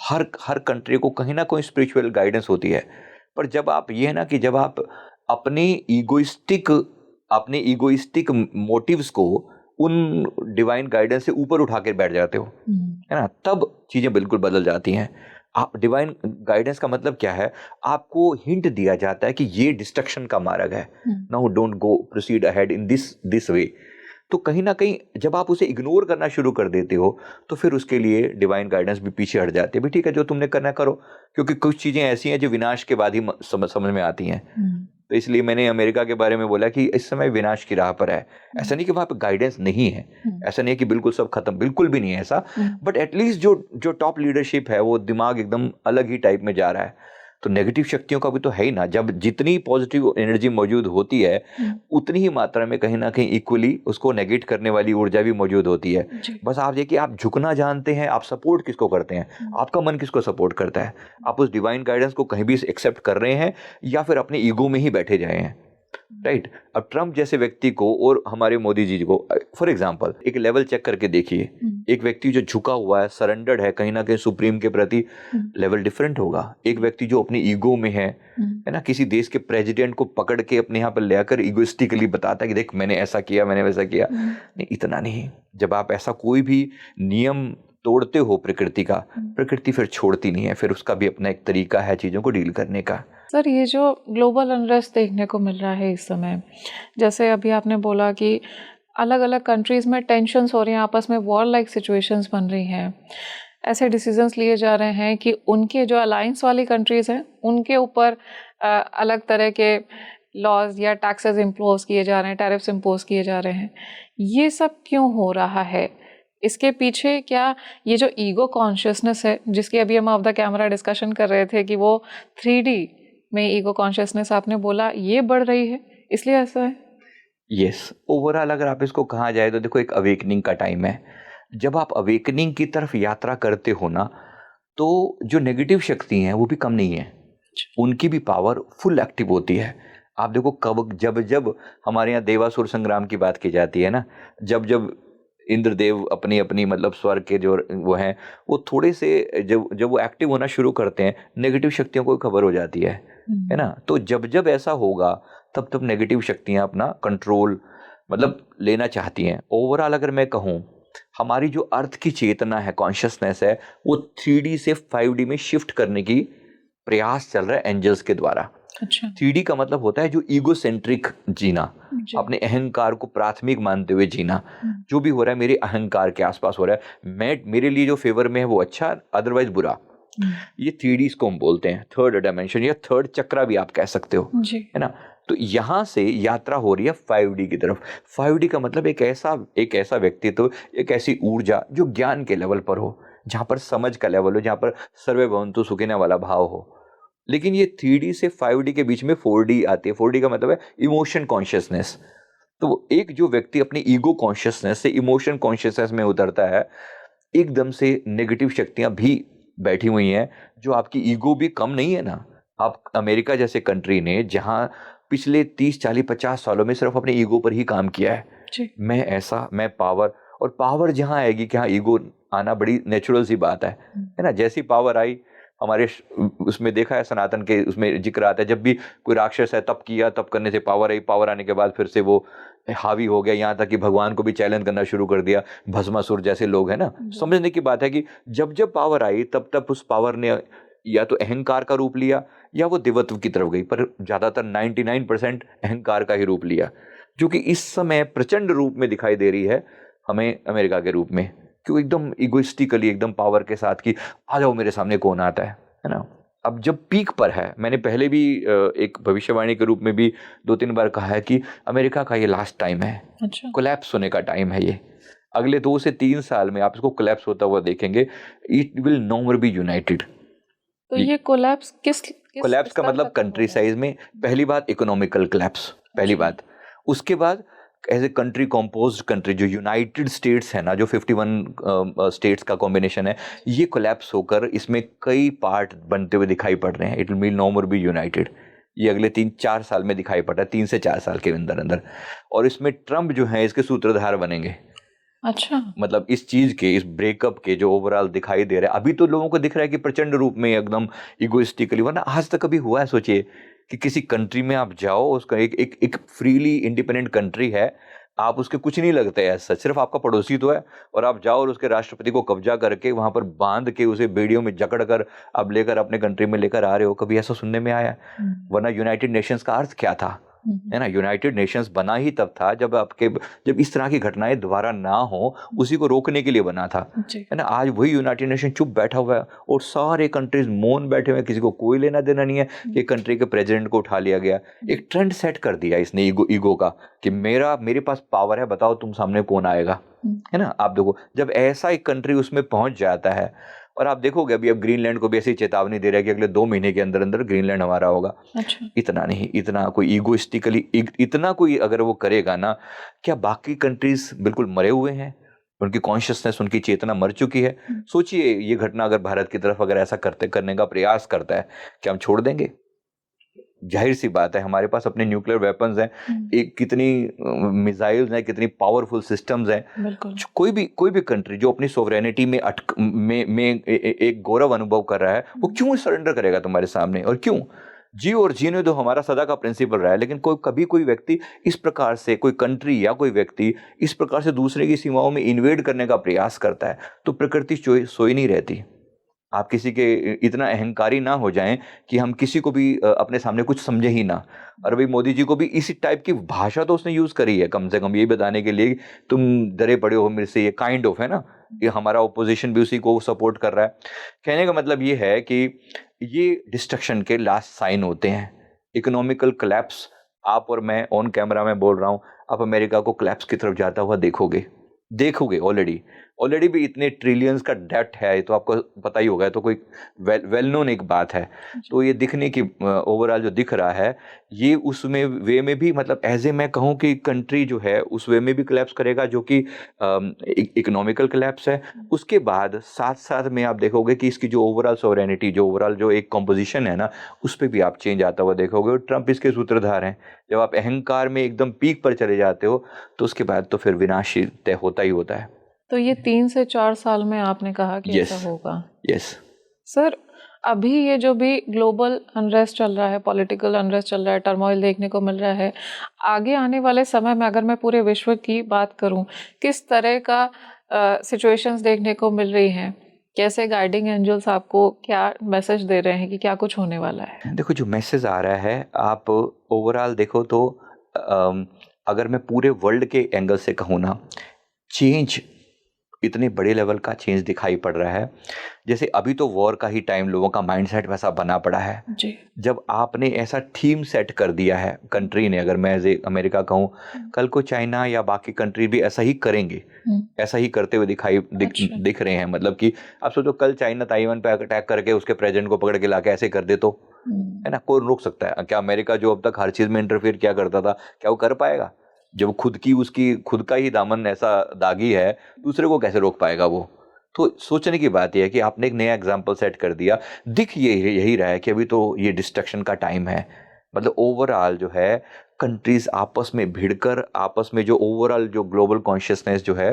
हर कंट्री को कहीं ना कहीं स्पिरिचुअल गाइडेंस होती है। पर जब आप ये है ना कि जब आप अपने ईगोइस्टिक मोटिव्स को उन डिवाइन गाइडेंस से ऊपर उठा के बैठ जाते हो, है ना, तब चीज़ें बिल्कुल बदल जाती हैं। आप डिवाइन गाइडेंस का मतलब क्या है, आपको हिंट दिया जाता है कि ये डिस्ट्रक्शन का मार्ग है, now don't go proceed ahead in this way. तो कहीं ना कहीं जब आप उसे इग्नोर करना शुरू कर देते हो तो फिर उसके लिए डिवाइन गाइडेंस भी पीछे हट जाती है, भी ठीक है जो तुमने करना करो, क्योंकि कुछ चीज़ें ऐसी हैं जो विनाश के बाद ही समझ में आती हैं। तो इसलिए मैंने अमेरिका के बारे में बोला कि इस समय विनाश की राह पर है। ऐसा नहीं कि वहाँ पे गाइडेंस नहीं है, ऐसा नहीं है कि बिल्कुल सब खत्म, बिल्कुल भी नहीं है ऐसा, बट एटलीस्ट जो टॉप लीडरशिप है वो दिमाग एकदम अलग ही टाइप में जा रहा है। तो नेगेटिव शक्तियों का भी तो है ही ना, जब जितनी पॉजिटिव एनर्जी मौजूद होती है उतनी ही मात्रा में कहीं ना कहीं इक्वली उसको नेगेट करने वाली ऊर्जा भी मौजूद होती है। बस आप देखिए, आप झुकना जानते हैं, आप सपोर्ट किसको करते हैं, आपका मन किसको सपोर्ट करता है, आप उस डिवाइन गाइडेंस को कहीं भी एक्सेप्ट कर रहे हैं या फिर अपने ईगो में ही बैठे जाए हैं, राइट। अब ट्रम्प जैसे व्यक्ति को और हमारे मोदी जी को फॉर एग्जांपल एक लेवल चेक करके देखिए, एक व्यक्ति जो झुका हुआ है, सरेंडर्ड है कहीं ना कहीं सुप्रीम के प्रति, लेवल डिफरेंट होगा। एक व्यक्ति जो अपनी ईगो में है ना, किसी देश के प्रेसिडेंट को पकड़ के अपने यहाँ पर ले आकर इगोइस्टिकली बताता है कि देख मैंने ऐसा किया, मैंने वैसा किया, नहीं, इतना नहीं। जब आप ऐसा कोई भी नियम तोड़ते हो प्रकृति का, प्रकृति फिर छोड़ती नहीं है, फिर उसका भी अपना एक तरीका है चीज़ों को डील करने का। सर, ये जो ग्लोबल अनरेस्ट देखने को मिल रहा है इस समय, जैसे अभी आपने बोला कि अलग अलग कंट्रीज़ में टेंशन्स हो रही हैं, आपस में वॉर लाइक सिचुएशंस बन रही हैं, ऐसे डिसीजंस लिए जा रहे हैं कि उनके जो अलायंस वाली कंट्रीज़ हैं उनके ऊपर अलग तरह के लॉज या टैक्सेस इम्पोज किए जा रहे हैं, टैरिफ्स इम्पोज किए जा रहे हैं। ये सब क्यों हो रहा है? इसके पीछे क्या ये जो ईगो कॉन्शियसनेस है, जिसकी अभी हम ऑफ द कैमरा डिस्कशन कर रहे थे कि वो 3D में ईगो कॉन्शियसनेस आपने बोला ये बढ़ रही है, इसलिए ऐसा है? यस, ओवरऑल अगर आप इसको कहा जाए तो देखो, एक अवेकनिंग का टाइम है। जब आप अवेकनिंग की तरफ यात्रा करते हो ना, तो जो नेगेटिव शक्ति हैं वो भी कम नहीं है, उनकी भी पावर फुल एक्टिव होती है। आप देखो, कब जब जब हमारे यहाँ देवासुर संग्राम की बात की जाती है ना, जब जब इंद्रदेव अपनी अपनी मतलब स्वर्ग के जो वो हैं, वो थोड़े से जब वो एक्टिव होना शुरू करते हैं, नेगेटिव शक्तियों को खबर हो जाती है ना। तो जब जब ऐसा होगा तब तब नेगेटिव शक्तियां अपना कंट्रोल मतलब लेना चाहती हैं। ओवरऑल अगर मैं कहूँ, हमारी जो अर्थ की चेतना है, कॉन्शियसनेस है, वो 3D से 5D में शिफ्ट करने की प्रयास चल रहा है एंजल्स के द्वारा। अच्छा। 3D का मतलब होता है जो ईगो सेंट्रिक जीना, अपने अहंकार को प्राथमिक मानते हुए जीना। जो भी हो रहा है मेरे अहंकार के आसपास हो रहा है, मैं मेरे लिए जो फेवर में है वो अच्छा, अदरवाइज बुरा। ये 3D इसको हम बोलते हैं, थर्ड डायमेंशन या थर्ड चक्रा भी आप कह सकते हो, है ना। तो यहाँ से यात्रा हो रही है 5D की तरफ। 5D का मतलब एक ऐसा व्यक्तित्व, एक ऐसी ऊर्जा जो ज्ञान के लेवल पर हो, जहाँ पर समझ का लेवल हो, जहाँ पर सर्वे भवन्तु सुखिनः वाला भाव हो। लेकिन ये 3D से 5D के बीच में 4D आती है। 4D का मतलब है इमोशन कॉन्शियसनेस। तो एक जो व्यक्ति अपनी ईगो कॉन्शियसनेस से इमोशन कॉन्शियसनेस में उतरता है, एकदम से नेगेटिव शक्तियां भी बैठी हुई हैं। जो आपकी ईगो भी कम नहीं है ना। आप अमेरिका जैसे कंट्री ने, जहां पिछले 30 40 50 सालों में सिर्फ अपने ईगो पर ही काम किया है, मैं ऐसा, मैं पावर, और पावर जहां आएगी कि हाँ ईगो आना बड़ी नेचुरल सी बात है ना। जैसी पावर आई, हमारे उसमें देखा है, सनातन के उसमें जिक्र आता है, जब भी कोई राक्षस है तप किया, तप करने से पावर आई, पावर आने के बाद फिर से वो हावी हो गया, यहाँ तक कि भगवान को भी चैलेंज करना शुरू कर दिया। भस्मासुर जैसे लोग हैं ना। समझने की बात है कि जब जब पावर आई तब तब उस पावर ने या तो अहंकार का रूप लिया या वो देवत्व की तरफ गई, पर ज्यादातर 99% अहंकार का ही रूप लिया, जो कि इस समय प्रचंड रूप में दिखाई दे रही है हमें अमेरिका के रूप में। क्यों? एकदम इगोइस्टिकली, एकदम पावर के साथ कि आ जाओ मेरे सामने, कौन आता है ना। अब जब पीक पर है, मैंने पहले भी एक भविष्यवाणी के रूप में भी 2-3 बार कहा है कि अमेरिका का ये लास्ट टाइम है। अच्छा। कोलैप्स होने का टाइम है ये। अगले 2 से 3 साल में आप इसको कोलैप्स होता हुआ देखेंगे। It will no more be united. तो ये कोलैप्स कोलैप्स का मतलब कंट्री साइज में, पहली बात इकोनॉमिकल कोलैप्स, पहली बात। उसके बाद एज ए कंट्री, कॉम्पोज्ड कंट्री, जो यूनाइटेड स्टेट्स है ना, जो 51 स्टेट्स का कॉम्बिनेशन है, ये कोलैप्स होकर इसमें कई पार्ट बनते हुए दिखाई पड़ रहे हैं। It will no more be united. ये अगले 3-4 साल में दिखाई पड़ रहा है, 3 से 4 साल के अंदर अंदर। और इसमें ट्रम्प जो है इसके सूत्रधार बनेंगे। अच्छा। मतलब इस चीज के, इस ब्रेकअप के जो ओवरऑल दिखाई दे रहा है, अभी तो लोगों को दिख रहा है कि प्रचंड रूप में एकदम इगोइस्टिकली, वरना आज तक कभी हुआ है? सोचिए कि किसी कंट्री में आप जाओ, उसका एक फ्रीली इंडिपेंडेंट कंट्री है, आप उसके कुछ नहीं लगते हैं सच, सिर्फ आपका पड़ोसी तो है, और आप जाओ और उसके राष्ट्रपति को कब्जा करके वहां पर बांध के उसे बेड़ियों में जकड़ कर आप लेकर अपने कंट्री में लेकर आ रहे हो। कभी ऐसा सुनने में आया? वरना यूनाइटेड नेशंस का अर्थ क्या था, है ना? यूनाइटेड नेशंस बना ही तब था जब इस तरह की घटनाएं दोबारा ना हो, उसी को रोकने के लिए बना था, है ना? आज वही यूनाइटेड नेशन चुप बैठा हुआ है और सारे कंट्रीज मौन बैठे हुए हैं, किसी को कोई लेना देना नहीं है कि कंट्री के प्रेसिडेंट को उठा लिया गया। एक ट्रेंड सेट कर दिया इसने ईगो का कि मेरे पास पावर है, बताओ तुम सामने कौन आएगा, है ना? आप देखो जब ऐसा एक कंट्री उसमें पहुंच जाता है, और आप देखोगे अभी अब ग्रीनलैंड को भी ऐसी चेतावनी दे रहा है कि अगले 2 महीने के अंदर अंदर ग्रीनलैंड हमारा होगा। अच्छा। इतना नहीं, इतना कोई ईगोइस्टिकली इतना कोई अगर वो करेगा ना, क्या बाकी कंट्रीज बिल्कुल मरे हुए हैं, उनकी कॉन्शियसनेस, उनकी चेतना मर चुकी है? सोचिए ये घटना अगर भारत की तरफ अगर ऐसा करने का प्रयास करता है, क्या हम छोड़ देंगे? जाहिर सी बात है, हमारे पास अपने न्यूक्लियर वेपन्स हैं, एक कितनी मिसाइल्स हैं, कितनी पावरफुल सिस्टम्स हैं। कोई भी कंट्री जो अपनी सोवरेनिटी में एक गौरव अनुभव कर रहा है, वो क्यों सरेंडर करेगा तुम्हारे सामने? और क्यों? जी और जीने दो हमारा सदा का प्रिंसिपल रहा है, लेकिन कोई व्यक्ति इस प्रकार से, कोई कंट्री या कोई व्यक्ति इस प्रकार से दूसरे की सीमाओं में इन्वेड करने का प्रयास करता है, तो प्रकृति सोई नहीं रहती। आप किसी के इतना अहंकारी ना हो जाएं कि हम किसी को भी अपने सामने कुछ समझे ही ना। और अभी मोदी जी को भी इसी टाइप की भाषा तो उसने यूज करी है, कम से कम ये बताने के लिए तुम डरे पड़े हो मेरे से, ये काइंड ऑफ, है ना? ये हमारा ओपोजिशन भी उसी को सपोर्ट कर रहा है। कहने का मतलब ये है कि ये डिस्ट्रक्शन के लास्ट साइन होते हैं, इकोनॉमिकल कोलैप्स। आप और मैं ऑन कैमरा में बोल रहा हूँ, आप अमेरिका को कोलैप्स की तरफ जाता हुआ देखोगे ऑलरेडी भी इतने ट्रिलियंस का डेट है, तो आपको पता ही होगा, तो कोई वेल नोन एक बात है। तो ये दिखने की ओवरऑल जो दिख रहा है, ये उसमें वे में भी, मतलब एज ए मैं कहूँ कि कंट्री जो है उस वे में भी कोलैप्स करेगा, जो कि इकोनॉमिकल कोलैप्स है। उसके बाद साथ साथ में आप देखोगे कि इसकी जो ओवरऑल सोवरेनिटी, जो ओवरऑल जो एक कॉम्पोजिशन है ना, उस पर भी आप चेंज आता हुआ देखोगे। और ट्रंप इसके सूत्रधार हैं। जब आप अहंकार में एकदम पीक पर चले जाते हो, तो उसके बाद तो फिर विनाश तय होता ही होता है। तो ये 3 से 4 साल में आपने कहा कि ऐसा होगा। यस सर, अभी ये जो भी ग्लोबल अनरेस्ट चल रहा है, पॉलिटिकल अनरेस्ट चल रहा है, टर्मोइल देखने को मिल रहा है, आगे आने वाले समय में अगर मैं पूरे विश्व की बात करूं, किस तरह का सिचुएशंस देखने को मिल रही हैं? कैसे गाइडिंग एंजल्स आपको क्या मैसेज दे रहे हैं कि क्या कुछ होने वाला है? देखो, जो मैसेज आ रहा है, आप ओवरऑल देखो तो अगर मैं पूरे वर्ल्ड के एंगल से कहूँ ना, चेंज, इतने बड़े लेवल का चेंज दिखाई पड़ रहा है। जैसे अभी तो वॉर का ही टाइम, लोगों का माइंडसेट वैसा बना पड़ा है जी। जब आपने ऐसा थीम सेट कर दिया है कंट्री ने, अगर मैं एज अमेरिका कहूँ, कल को चाइना या बाकी कंट्री भी ऐसा ही करेंगे, ऐसा ही करते हुए दिख रहे हैं। मतलब कि आप सोचो, कल चाइना ताइवान पे अटैक करके उसके प्रेसिडेंट को पकड़ के लाके ऐसे कर दे तो, है ना, कौन रोक सकता है? क्या अमेरिका जो अब तक हर चीज में इंटरफेयर किया करता था, क्या वो कर पाएगा? जब उसकी खुद का ही दामन ऐसा दागी है, दूसरे को कैसे रोक पाएगा वो? तो सोचने की बात यह है कि आपने एक नया एग्जाम्पल सेट कर दिया। दिख यही रहा है कि अभी तो ये डिस्ट्रक्शन का टाइम है। मतलब ओवरऑल जो है कंट्रीज आपस में भिड़कर, आपस में जो ओवरऑल जो ग्लोबल कॉन्शियसनेस जो है,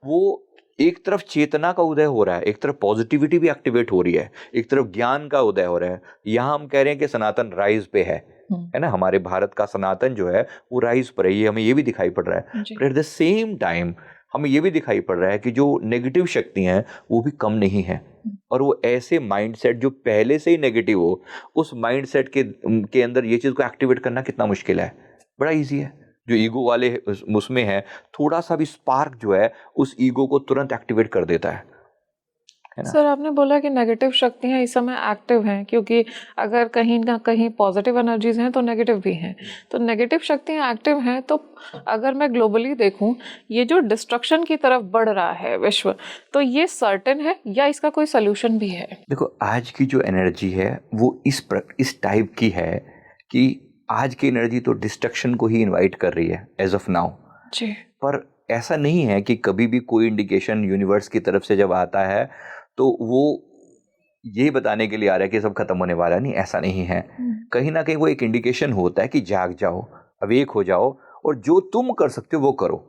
वो एक तरफ चेतना का उदय हो रहा है, एक तरफ पॉजिटिविटी भी एक्टिवेट हो रही है, एक तरफ ज्ञान का उदय हो रहा है। यहाँ हम कह रहे हैं कि सनातन राइज पे है ना, हमारे भारत का सनातन जो है वो राइज पर है, ये हमें ये भी दिखाई पड़ रहा है। But at the same time हमें ये भी दिखाई पड़ रहा है कि जो नेगेटिव शक्ति हैं वो भी कम नहीं है। और वो ऐसे माइंडसेट जो पहले से ही नेगेटिव हो, उस माइंडसेट के अंदर ये चीज़ को एक्टिवेट करना कितना मुश्किल है? बड़ा इजी है। जो ईगो वाले उसमें है, थोड़ा सा भी स्पार्क जो है उस ईगो को तुरंत एक्टिवेट कर देता है ना? सर, आपने बोला कि नेगेटिव शक्तियां इस समय एक्टिव हैं, क्योंकि अगर कहीं ना कहीं पॉजिटिव एनर्जीज हैं तो नेगेटिव भी हैं। तो नेगेटिव शक्तियां एक्टिव हैं, तो अगर मैं ग्लोबली देखूं, ये जो डिस्ट्रक्शन की तरफ बढ़ रहा है विश्व, तो ये सर्टेन है या इसका कोई सोल्यूशन भी है? देखो, आज की जो एनर्जी है वो इस टाइप की है कि आज की एनर्जी तो डिस्ट्रक्शन को ही इन्वाइट कर रही है एज ऑफ नाउ जी। पर ऐसा नहीं है कि कभी भी कोई इंडिकेशन यूनिवर्स की तरफ से जब आता है तो वो ये बताने के लिए आ रहा है कि सब खत्म होने वाला, नहीं, ऐसा नहीं है। कहीं ना कहीं वो एक इंडिकेशन होता है कि जाग जाओ, अवेक हो जाओ, और जो तुम कर सकते हो वो करो।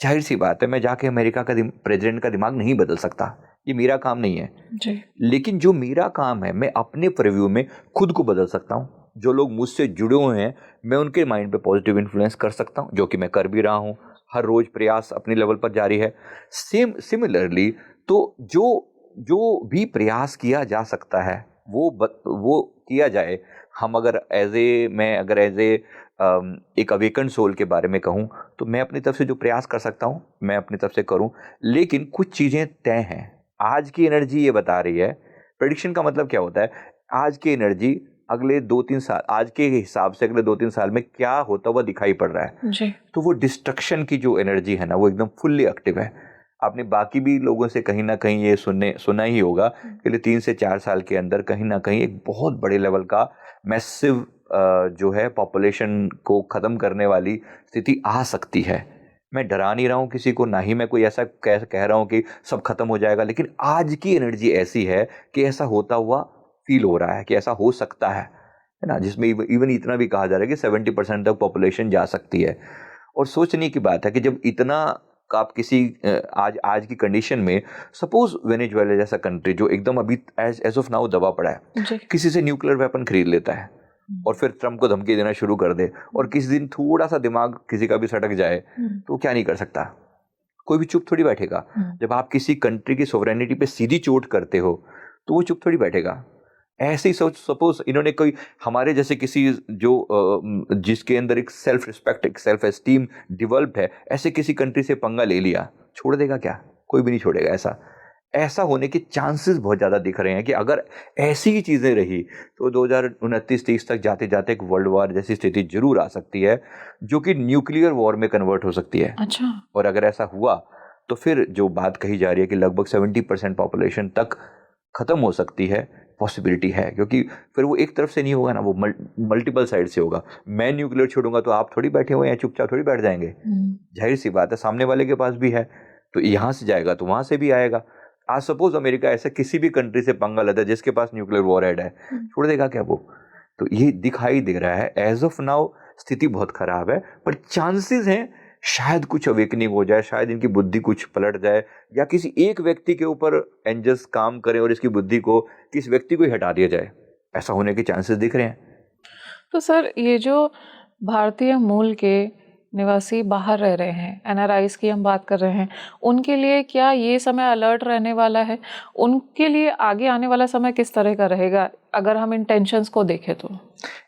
जाहिर सी बात है, मैं जाके अमेरिका का प्रेसिडेंट का दिमाग नहीं बदल सकता, ये मेरा काम नहीं है जी। लेकिन जो मेरा काम है, मैं अपने प्रीव्यू में खुद को बदल सकता हूँ। जो लोग मुझसे जुड़े हुए हैं, मैं उनके माइंड पे पॉजिटिव इन्फ्लुएंस कर सकता हूँ, जो कि मैं कर भी रहा हूँ। हर रोज प्रयास अपने लेवल पर जारी है। सिमिलरली तो जो भी प्रयास किया जा सकता है वो किया जाए। हम अगर मैं अगर एज ए एक अवेकन सोल के बारे में कहूँ तो मैं अपनी तरफ से जो प्रयास कर सकता हूँ मैं अपनी तरफ से करूँ, लेकिन कुछ चीज़ें तय हैं। आज की एनर्जी ये बता रही है, प्रेडिक्शन का मतलब क्या होता है, आज की एनर्जी अगले 2-3 साल, आज के हिसाब से अगले 2-3 साल में क्या होता हुआ दिखाई पड़ रहा है जी। तो वो डिस्ट्रक्शन की जो एनर्जी है ना वो एकदम फुल्ली एक्टिव है। आपने बाकी भी लोगों से कहीं ना कहीं ये सुना ही होगा कि 3 से 4 साल के अंदर कहीं ना कहीं एक बहुत बड़े लेवल का मैसिव जो है पॉपुलेशन को ख़त्म करने वाली स्थिति आ सकती है। मैं डरा नहीं रहा हूँ किसी को, ना ही मैं कोई ऐसा कह रहा हूँ कि सब खत्म हो जाएगा, लेकिन आज की एनर्जी ऐसी है कि ऐसा होता हुआ फील हो रहा है कि ऐसा हो सकता है ना, जिसमें इवन इतना भी कहा जा रहा है कि 70% तक पॉपुलेशन जा सकती है। और सोचने की बात है कि जब इतना आप किसी आज की कंडीशन में सपोज वेनेजुएला जैसा कंट्री जो एकदम अभी एज ऑफ नाउ दबा पड़ा है, किसी से न्यूक्लियर वेपन खरीद लेता है और फिर ट्रम्प को धमकी देना शुरू कर दे और किसी दिन थोड़ा सा दिमाग किसी का भी सटक जाए तो क्या नहीं कर सकता, कोई भी चुप थोड़ी बैठेगा। जब आप किसी कंट्री की सोवरेनिटी पे सीधी चोट करते हो तो वो चुप थोड़ी बैठेगा। ऐसे ही सपोज इन्होंने कोई हमारे जैसे किसी जो जिसके अंदर एक सेल्फ रिस्पेक्ट, एक सेल्फ एस्टीम डेवलप्ड है, ऐसे किसी कंट्री से पंगा ले लिया, छोड़ देगा क्या? कोई भी नहीं छोड़ेगा। ऐसा होने के चांसेस बहुत ज़्यादा दिख रहे हैं कि अगर ऐसी ही चीज़ें रही तो 2029-30 तक जाते जाते एक वर्ल्ड वॉर जैसी स्थिति जरूर आ सकती है, जो कि न्यूक्लियर वॉर में कन्वर्ट हो सकती है। अच्छा। और अगर ऐसा हुआ तो फिर जो बात कही जा रही है कि लगभग 70% पॉपुलेशन तक खत्म हो सकती है, पॉसिबिलिटी है, क्योंकि फिर वो एक तरफ से नहीं होगा ना, वो मल्टीपल साइड से होगा। मैं न्यूक्लियर छोड़ूंगा तो आप थोड़ी बैठे हुए हैं चुपचाप थोड़ी बैठ जाएंगे, जाहिर सी बात है, सामने वाले के पास भी है तो यहाँ से जाएगा तो वहाँ से भी आएगा। आज सपोज अमेरिका ऐसे किसी भी कंट्री से पंगा लेता है जिसके पास न्यूक्लियर वॉरहेड है, छोड़ देगा क्या वो? तो ये दिखाई दे रहा है एज ऑफ नाउ स्थिति बहुत खराब है, पर चांसेस हैं शायद कुछ अवेकनिंग हो जाए, शायद इनकी बुद्धि कुछ पलट जाए, या किसी एक व्यक्ति के ऊपर एंजल्स काम करें और इसकी बुद्धि को किस व्यक्ति को ही हटा दिया जाए। ऐसा होने के चांसेस दिख रहे हैं। तो सर, ये जो भारतीय मूल के निवासी बाहर रह रहे हैं, एनआरआईज की हम बात कर रहे हैं, उनके लिए क्या ये समय अलर्ट रहने वाला है? उनके लिए आगे आने वाला समय किस तरह का रहेगा अगर हम इंटेंशंस को देखें तो?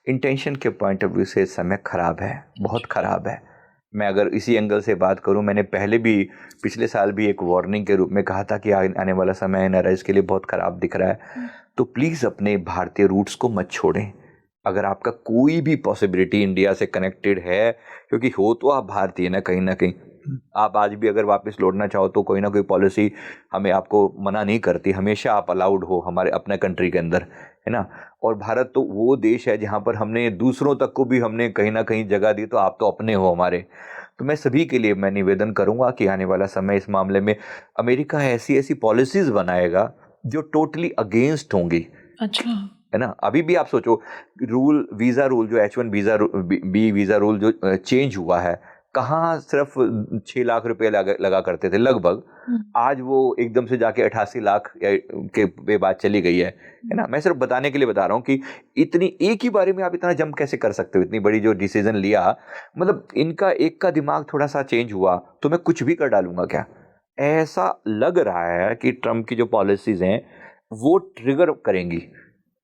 इंटेंशन के पॉइंट ऑफ व्यू से समय खराब है, बहुत खराब है। मैं अगर इसी एंगल से बात करूं, मैंने पहले भी पिछले साल भी एक वार्निंग के रूप में कहा था कि आने वाला समय एनआरआईज के लिए बहुत खराब दिख रहा है। तो प्लीज़ अपने भारतीय रूट्स को मत छोड़ें। अगर आपका कोई भी पॉसिबिलिटी इंडिया से कनेक्टेड है, क्योंकि हो तो आप भारतीय ना कहीं, आप आज भी अगर वापस लौटना चाहो तो कोई ना कोई पॉलिसी हमें आपको मना नहीं करती, हमेशा आप अलाउड हो हमारे अपने कंट्री के अंदर, है ना। और भारत तो वो देश है जहाँ पर हमने दूसरों तक को भी हमने कहीं ना कहीं जगह दी, तो आप तो अपने हो हमारे। तो मैं सभी के लिए मैं निवेदन करूँगा कि आने वाला समय इस मामले में अमेरिका ऐसी पॉलिसीज़ बनाएगा जो टोटली अगेंस्ट होंगी। अच्छा, है ना। अभी भी आप सोचो, वीज़ा रूल जो H1 बी वीज़ा रूल जो चेंज हुआ है, कहाँ सिर्फ 6 लाख रुपए लगा करते थे लगभग, आज वो एकदम से जाके 88 लाख के पे बात चली गई है ना। मैं सिर्फ बताने के लिए बता रहा हूँ कि इतनी एक ही बारे में आप इतना जंप कैसे कर सकते हो, इतनी बड़ी जो डिसीजन लिया, मतलब इनका एक का दिमाग थोड़ा सा चेंज हुआ तो मैं कुछ भी कर डालूंगा क्या? ऐसा लग रहा है कि ट्रम्प की जो पॉलिसीज हैं वो ट्रिगर करेंगी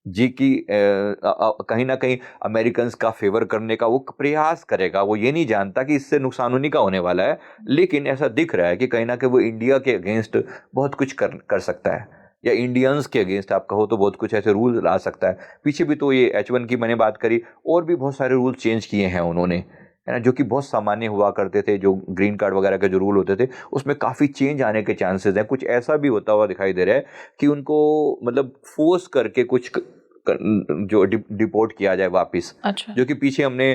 जी कि कहीं ना कहीं अमेरिकन्स का फेवर करने का वो प्रयास करेगा। वो ये नहीं जानता कि इससे नुकसान उन्हीं का होने वाला है, लेकिन ऐसा दिख रहा है कि कहीं ना कहीं वो इंडिया के अगेंस्ट बहुत कुछ कर सकता है, या इंडियंस के अगेंस्ट आप कहो तो बहुत कुछ ऐसे रूल ला सकता है। पीछे भी तो ये H1 की मैंने बात करी, और भी बहुत सारे रूल चेंज किए हैं उन्होंने, है ना, जो कि बहुत सामान्य हुआ करते थे। जो ग्रीन कार्ड वगैरह के जो रूल होते थे उसमें काफ़ी चेंज आने के चांसेस हैं। कुछ ऐसा भी होता हुआ दिखाई दे रहा है कि उनको मतलब फोर्स करके कुछ जो डिपोर्ट किया जाए वापस। अच्छा। जो कि पीछे हमने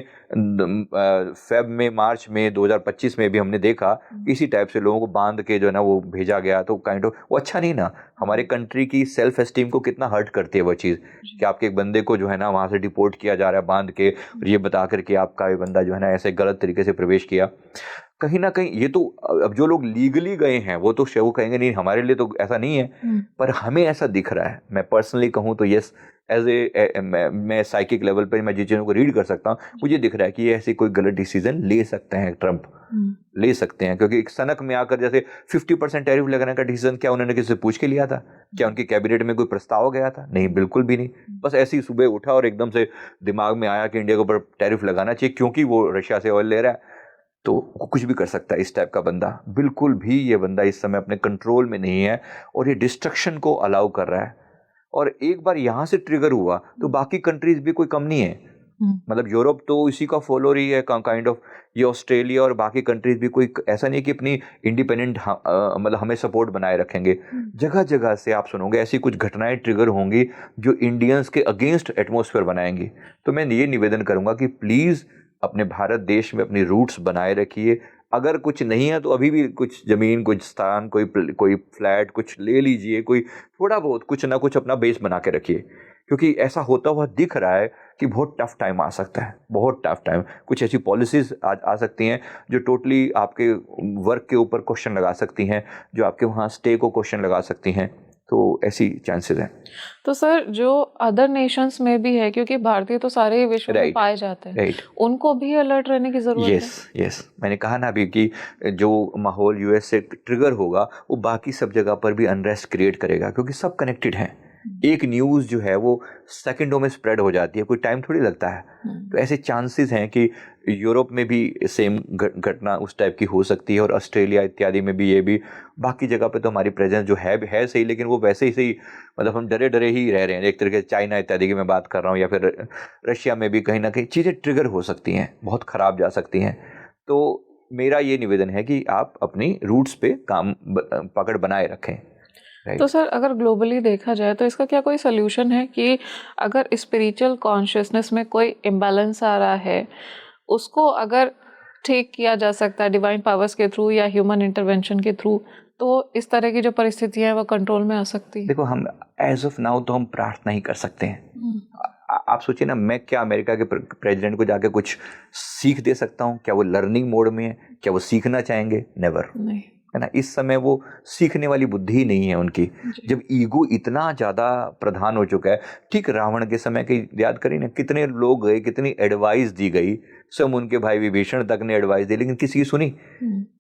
मार्च में 2025 में भी हमने देखा, इसी टाइप से लोगों को बांध के जो है ना वो भेजा गया, तो काइंड ऑफ वो अच्छा नहीं ना। हमारे कंट्री की सेल्फ एस्टीम को कितना हर्ट करती है वो चीज़ कि आपके एक बंदे को जो है ना वहाँ से डिपोर्ट किया जा रहा है बांध के, और ये बता करके आपका ये बंदा जो है ना ऐसे गलत तरीके से प्रवेश किया। कहीं ना कहीं ये तो, अब जो लोग लीगली गए हैं वो तो वो कहेंगे नहीं हमारे लिए तो ऐसा नहीं है, पर हमें ऐसा दिख रहा है। मैं पर्सनली कहूँ तो यस, एज ए मैं साइकिक लेवल पर मैं जिन चीज़ों को रीड कर सकता हूँ, मुझे दिख रहा है कि ये ऐसी कोई गलत डिसीजन ले सकते हैं ट्रंप, ले सकते हैं। क्योंकि एक सनक में आकर जैसे 50% टैरिफ लगाने का डिसीजन क्या उन्होंने किसी से पूछ के लिया था? क्या उनकी कैबिनेट में कोई प्रस्ताव गया था? नहीं, बिल्कुल भी नहीं। बस ऐसे ही सुबह उठा और एकदम से दिमाग में आया कि इंडिया के ऊपर टैरिफ लगाना चाहिए क्योंकि वो रशिया से ऑयल ले रहा है। तो कुछ भी कर सकता है इस टाइप का बंदा। बिल्कुल भी ये बंदा इस समय अपने कंट्रोल में नहीं है और ये डिस्ट्रक्शन को अलाउ कर रहा है। और एक बार यहाँ से ट्रिगर हुआ तो बाकी कंट्रीज भी कोई कम नहीं है। मतलब यूरोप तो इसी का फॉलोअर ही है काइंड ऑफ, ये ऑस्ट्रेलिया और बाकी कंट्रीज भी कोई ऐसा नहीं कि अपनी इंडिपेंडेंट मतलब हमें सपोर्ट बनाए रखेंगे। जगह जगह से आप सुनोगे ऐसी कुछ घटनाएं ट्रिगर होंगी जो इंडियंस के अगेंस्ट एटमॉस्फेयर बनाएंगी। तो मैं ये निवेदन करूंगा कि प्लीज़ अपने भारत देश में अपनी रूट्स बनाए रखिए। अगर कुछ नहीं है तो अभी भी कुछ ज़मीन, कुछ स्थान, कोई फ्लैट कुछ ले लीजिए, कोई थोड़ा बहुत कुछ ना कुछ अपना बेस बना के रखिए। क्योंकि ऐसा होता हुआ दिख रहा है कि बहुत टफ टाइम आ सकता है, बहुत टफ टाइम। कुछ ऐसी पॉलिसीज़ आ सकती हैं जो टोटली आपके वर्क के ऊपर क्वेश्चन लगा सकती हैं, जो आपके वहाँ स्टे को क्वेश्चन लगा सकती हैं। तो ऐसी चांसेस हैं। तो सर जो अदर नेशंस में भी है, क्योंकि भारतीय तो सारे विश्व में पाए जाते हैं, उनको भी अलर्ट रहने की जरूरत है। यस, मैंने कहा ना अभी कि जो माहौल यूएस से ट्रिगर होगा वो बाकी सब जगह पर भी अनरेस्ट क्रिएट करेगा, क्योंकि सब कनेक्टेड हैं। एक न्यूज़ जो है वो सेकंडों में स्प्रेड हो जाती है, कोई टाइम थोड़ी लगता है। तो ऐसे चांसेस हैं कि यूरोप में भी सेम घटना उस टाइप की हो सकती है और ऑस्ट्रेलिया इत्यादि में भी ये भी। बाकी जगह पे तो हमारी प्रेजेंस जो है सही, लेकिन वो वैसे ही सही, मतलब हम डरे डरे ही रह रहे हैं। एक तरीके से चाइना इत्यादि की मैं बात कर रहा हूँ, या फिर रशिया में भी कहीं ना कहीं चीज़ें ट्रिगर हो सकती हैं, बहुत ख़राब जा सकती हैं। तो मेरा ये निवेदन है कि आप अपनी रूट्स पे काम पकड़ बनाए रखें। तो सर अगर ग्लोबली देखा जाए तो इसका क्या कोई सोल्यूशन है कि अगर स्पिरिचुअल कॉन्शियसनेस में कोई इम्बैलेंस आ रहा है, उसको अगर ठीक किया जा सकता है डिवाइन पावर्स के थ्रू या ह्यूमन इंटरवेंशन के थ्रू, तो इस तरह की जो परिस्थितियां हैं वो कंट्रोल में आ सकती है? देखो, हम एज ऑफ नाउ तो हम प्रार्थना ही कर सकते हैं। आप सोचिए ना, मैं क्या अमेरिका के प्रेसिडेंट को जाके कुछ सीख दे सकता हूँ? क्या वो लर्निंग मोड में है? क्या वो सीखना चाहेंगे? नेवर, नहीं है ना। इस समय वो सीखने वाली बुद्धि ही नहीं है उनकी, जब ईगो इतना ज़्यादा प्रधान हो चुका है। ठीक रावण के समय की याद करिए ना, कितने लोग गए, कितनी एडवाइस दी गई, सब उनके भाई विभीषण तक ने एडवाइस दी, लेकिन किसी की सुनी?